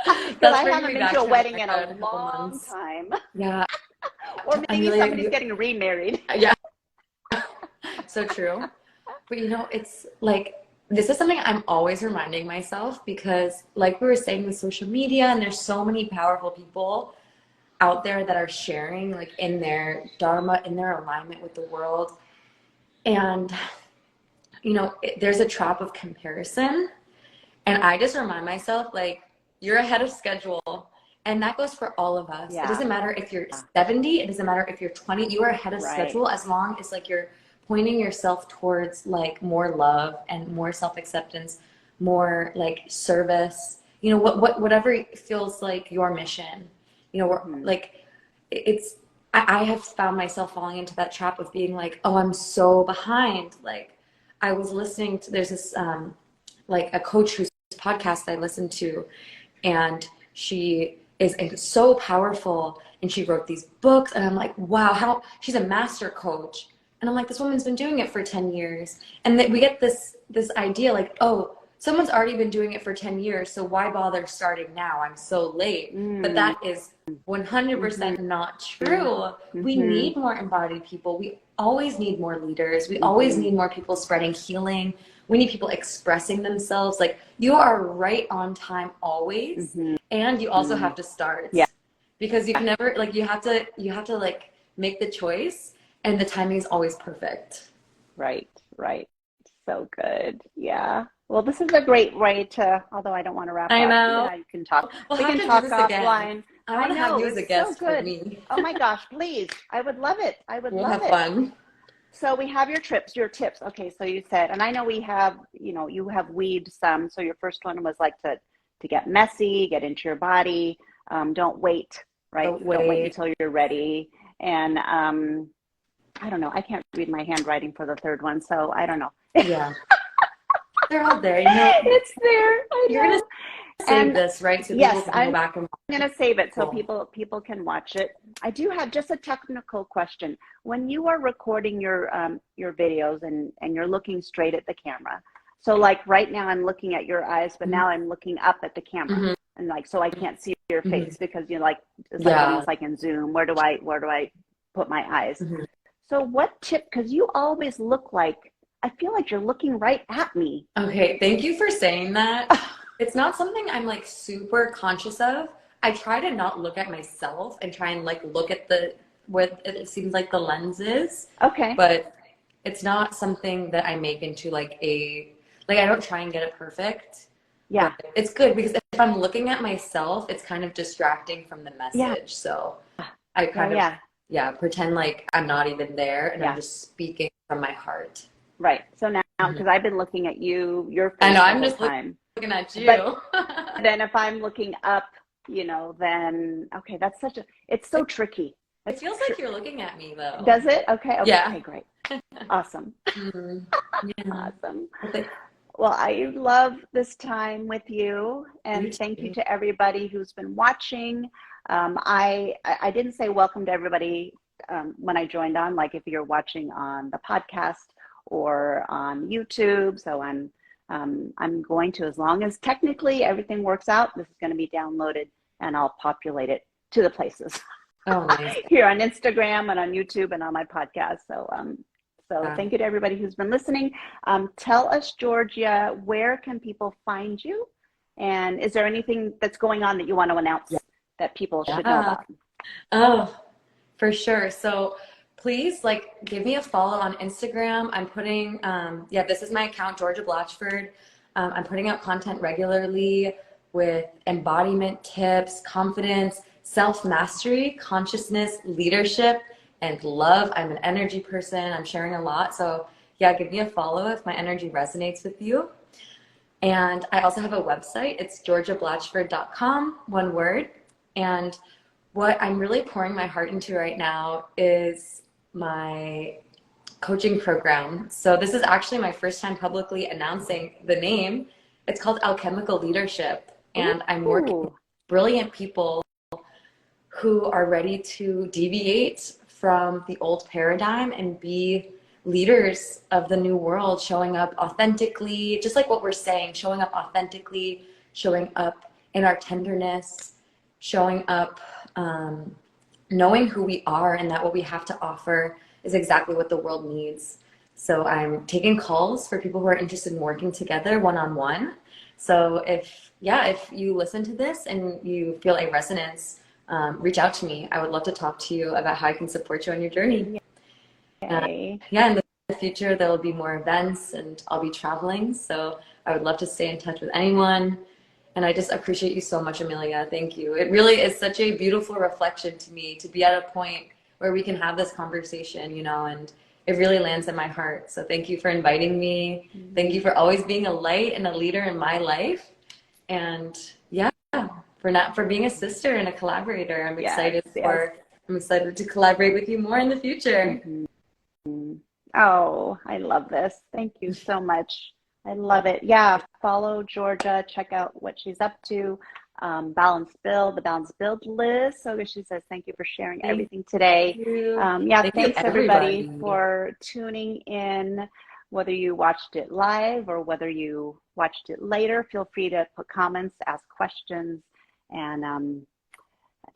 [SPEAKER 1] Because
[SPEAKER 2] That's
[SPEAKER 1] I
[SPEAKER 2] bringing
[SPEAKER 1] haven't
[SPEAKER 2] me
[SPEAKER 1] been
[SPEAKER 2] back
[SPEAKER 1] to a
[SPEAKER 2] to
[SPEAKER 1] wedding in
[SPEAKER 2] America
[SPEAKER 1] a
[SPEAKER 2] in a couple
[SPEAKER 1] long
[SPEAKER 2] months.
[SPEAKER 1] time.
[SPEAKER 2] Yeah.
[SPEAKER 1] Or maybe
[SPEAKER 2] Amelia,
[SPEAKER 1] somebody's getting remarried.
[SPEAKER 2] yeah, so true. But it's like this is something I'm always reminding myself because like we were saying with social media and there's so many powerful people out there that are sharing like in their dharma, in their alignment with the world. And there's a trap of comparison. And I just remind myself, like, you're ahead of schedule. And that goes for all of us. It
[SPEAKER 1] Yeah,
[SPEAKER 2] doesn't matter if you're 70, it doesn't matter if you're 20, you are ahead of
[SPEAKER 1] right.
[SPEAKER 2] schedule as long as like you're pointing yourself towards like more love and more self-acceptance, more like service, whatever feels like your mission. We're
[SPEAKER 1] Hmm.
[SPEAKER 2] like it's I have found myself falling into that trap of being like, oh, I'm so behind. Like I was listening to there's this like a coach whose podcast I listened to, and she is so powerful and she wrote these books and I'm like, wow, how she's a master coach. And I'm like, this woman's been doing it for 10 years. And that we get this idea like, oh, someone's already been doing it for 10 years, so why bother starting now? I'm so late. But
[SPEAKER 1] Mm.
[SPEAKER 2] that is 100%
[SPEAKER 1] Mm-hmm.
[SPEAKER 2] not true. We
[SPEAKER 1] Mm-hmm.
[SPEAKER 2] need more embodied people. We always need more leaders. We always
[SPEAKER 1] Mm-hmm.
[SPEAKER 2] need more people spreading healing. We need people expressing themselves. Like you are right on time always.
[SPEAKER 1] Mm-hmm.
[SPEAKER 2] And you also have to start
[SPEAKER 1] Yeah.
[SPEAKER 2] because you can never like you have to like make the choice and the timing is always perfect.
[SPEAKER 1] Right. Right. So good. Yeah. Well, this is a great way to, although I don't want to wrap
[SPEAKER 2] I
[SPEAKER 1] up.
[SPEAKER 2] know.
[SPEAKER 1] Yeah, you can talk.
[SPEAKER 2] We'll
[SPEAKER 1] We
[SPEAKER 2] have
[SPEAKER 1] can
[SPEAKER 2] to do
[SPEAKER 1] talk
[SPEAKER 2] this again.
[SPEAKER 1] offline.
[SPEAKER 2] I
[SPEAKER 1] I
[SPEAKER 2] want to have
[SPEAKER 1] know.
[SPEAKER 2] you as a
[SPEAKER 1] It's so
[SPEAKER 2] guest with
[SPEAKER 1] good.
[SPEAKER 2] me.
[SPEAKER 1] Oh my gosh, please. I would love it. I would
[SPEAKER 2] We'll
[SPEAKER 1] love
[SPEAKER 2] have
[SPEAKER 1] it.
[SPEAKER 2] fun.
[SPEAKER 1] So we have your tips. Okay, so you said, and I know we have, you have weed some. So your first one was like to get messy, get into your body. Don't wait, right?
[SPEAKER 2] Don't
[SPEAKER 1] Don't wait
[SPEAKER 2] wait.
[SPEAKER 1] until you're ready. And I don't know. I can't read my handwriting for the third one, so I don't know.
[SPEAKER 2] Yeah. They're all there.
[SPEAKER 1] It's there. I
[SPEAKER 2] You're gonna
[SPEAKER 1] know.
[SPEAKER 2] save
[SPEAKER 1] And
[SPEAKER 2] this, right? So people
[SPEAKER 1] yes,
[SPEAKER 2] can go
[SPEAKER 1] I'm
[SPEAKER 2] back and watch
[SPEAKER 1] going
[SPEAKER 2] it.
[SPEAKER 1] to save it so
[SPEAKER 2] Cool.
[SPEAKER 1] people can watch it. I do have just a technical question. When you are recording your videos and you're looking straight at the camera, so like right now I'm looking at your eyes, but now I'm looking up at the camera,
[SPEAKER 2] Mm-hmm.
[SPEAKER 1] and like so I can't see your
[SPEAKER 2] Mm-hmm.
[SPEAKER 1] face because you know like it's like
[SPEAKER 2] Yeah.
[SPEAKER 1] almost like in Zoom. Where do I put my eyes?
[SPEAKER 2] Mm-hmm.
[SPEAKER 1] So what tip? Because you always look like I feel like you're looking right at me.
[SPEAKER 2] Okay, thank you for saying that. It's not something I'm like super conscious of. I try to not look at myself and try and like look at the what it seems like the lens is,
[SPEAKER 1] Okay.
[SPEAKER 2] but it's not something that I make into like a like I don't try and get it perfect, but
[SPEAKER 1] Yeah.
[SPEAKER 2] it's good because if I'm looking at myself, it's kind of distracting from the
[SPEAKER 1] Yeah.
[SPEAKER 2] message. So I
[SPEAKER 1] Yeah.
[SPEAKER 2] kind of
[SPEAKER 1] Yeah.
[SPEAKER 2] yeah, pretend like I'm not even there and I'm
[SPEAKER 1] Yeah.
[SPEAKER 2] just speaking from my heart.
[SPEAKER 1] Right. So now,
[SPEAKER 2] Mhm.
[SPEAKER 1] because I've been looking at your
[SPEAKER 2] I
[SPEAKER 1] face
[SPEAKER 2] know,
[SPEAKER 1] the
[SPEAKER 2] I'm
[SPEAKER 1] whole
[SPEAKER 2] just
[SPEAKER 1] time,
[SPEAKER 2] looking at
[SPEAKER 1] but
[SPEAKER 2] you.
[SPEAKER 1] then if I'm looking up, then okay, it's so tricky.
[SPEAKER 2] It
[SPEAKER 1] It's
[SPEAKER 2] feels like you're looking at me though.
[SPEAKER 1] Does it? Okay.
[SPEAKER 2] Yeah.
[SPEAKER 1] Okay. Great. Awesome.
[SPEAKER 2] Mm, yeah.
[SPEAKER 1] Awesome.
[SPEAKER 2] Well, thank
[SPEAKER 1] Well, I love this time with you,
[SPEAKER 2] you
[SPEAKER 1] and thank you
[SPEAKER 2] too.
[SPEAKER 1] to everybody who's been watching. I didn't say welcome to everybody when I joined on, like if you're watching on the podcast or on YouTube. So I'm going to, as long as technically everything works out, this is going to be downloaded, and I'll populate it to the places
[SPEAKER 2] Oh, nice.
[SPEAKER 1] here on Instagram and on YouTube and on my podcast. So
[SPEAKER 2] Yeah.
[SPEAKER 1] thank you to everybody who's been listening. Tell us, Georgia, where can people find you? And is there anything that's going on that you want to announce that people should know
[SPEAKER 2] Yeah.
[SPEAKER 1] about?
[SPEAKER 2] Oh, for sure. So please like give me a follow on Instagram. I'm putting yeah, this is my account, Georgia Blatchford. I'm putting out content regularly with embodiment tips, confidence, self-mastery, consciousness, leadership, and love. I'm an energy person. I'm sharing a lot. So yeah, give me a follow if my energy resonates with you. And I also have a website. It's georgiablatchford.com, one word. And what I'm really pouring my heart into right now is my coaching program. So this is actually my first time publicly announcing the name. It's called Alchemical Leadership. And I'm working with
[SPEAKER 1] Ooh,
[SPEAKER 2] brilliant people who are ready to deviate from the old paradigm and be leaders of the new world, showing up authentically, just like what we're saying, showing up authentically, showing up in our tenderness, showing up, knowing who we are and that what we have to offer is exactly what the world needs. So I'm taking calls for people who are interested in working together one-on-one. So if you listen to this and you feel a resonance, reach out to me. I would love to talk to you about how I can support you on your journey.
[SPEAKER 1] yay.
[SPEAKER 2] Yeah, in the future, there will be more events and I'll be traveling. So I would love to stay in touch with anyone. And I just appreciate you so much, Amelia. Thank you. It really is such a beautiful reflection to me to be at a point where we can have this conversation, and it really lands in my heart. So thank you for inviting me. Thank you for always being a light and a leader in my life. And yeah, for being a sister and a collaborator.
[SPEAKER 1] Yes, yes.
[SPEAKER 2] I'm excited to collaborate with you more in the future.
[SPEAKER 1] Mhm. Oh, I love this. Thank you so much. I love it. Yeah, follow Georgia, check out what she's up to. The Balance Build list. So she says, thank you for sharing
[SPEAKER 2] Thank
[SPEAKER 1] everything today.
[SPEAKER 2] you.
[SPEAKER 1] Yeah,
[SPEAKER 2] Thank you,
[SPEAKER 1] thanks everybody
[SPEAKER 2] everybody.
[SPEAKER 1] for tuning in. Whether you watched it live or whether you watched it later, feel free to put comments, ask questions. And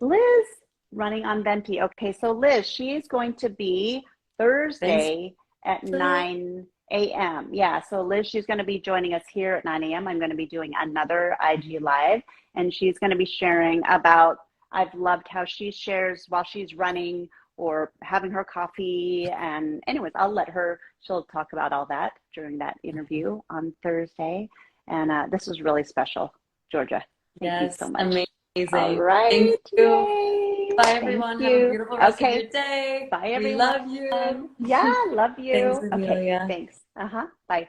[SPEAKER 1] Liz running on Venti. Okay, so Liz, she's going to be
[SPEAKER 2] Thanks,
[SPEAKER 1] Thursday at
[SPEAKER 2] Amelia.
[SPEAKER 1] 9 a.m. Yeah, so Liz, she's going to be joining us here at 9 a.m. I'm going to be doing another IG Live, and she's going to be sharing about, I've loved how she shares while she's running or having her coffee. And anyways, she'll talk about all that during that interview on Thursday. And this was really special, Georgia. Thank you so
[SPEAKER 2] Yes,
[SPEAKER 1] much. All
[SPEAKER 2] amazing. Thank
[SPEAKER 1] right.
[SPEAKER 2] you.
[SPEAKER 1] Yay.
[SPEAKER 2] Bye,
[SPEAKER 1] Thank
[SPEAKER 2] everyone. Have a
[SPEAKER 1] you.
[SPEAKER 2] beautiful rest of your
[SPEAKER 1] Okay.
[SPEAKER 2] day.
[SPEAKER 1] Bye,
[SPEAKER 2] We
[SPEAKER 1] everyone.
[SPEAKER 2] love you.
[SPEAKER 1] Yeah, love
[SPEAKER 2] Thanks,
[SPEAKER 1] you. Okay.
[SPEAKER 2] Amelia.
[SPEAKER 1] Thanks. Bye.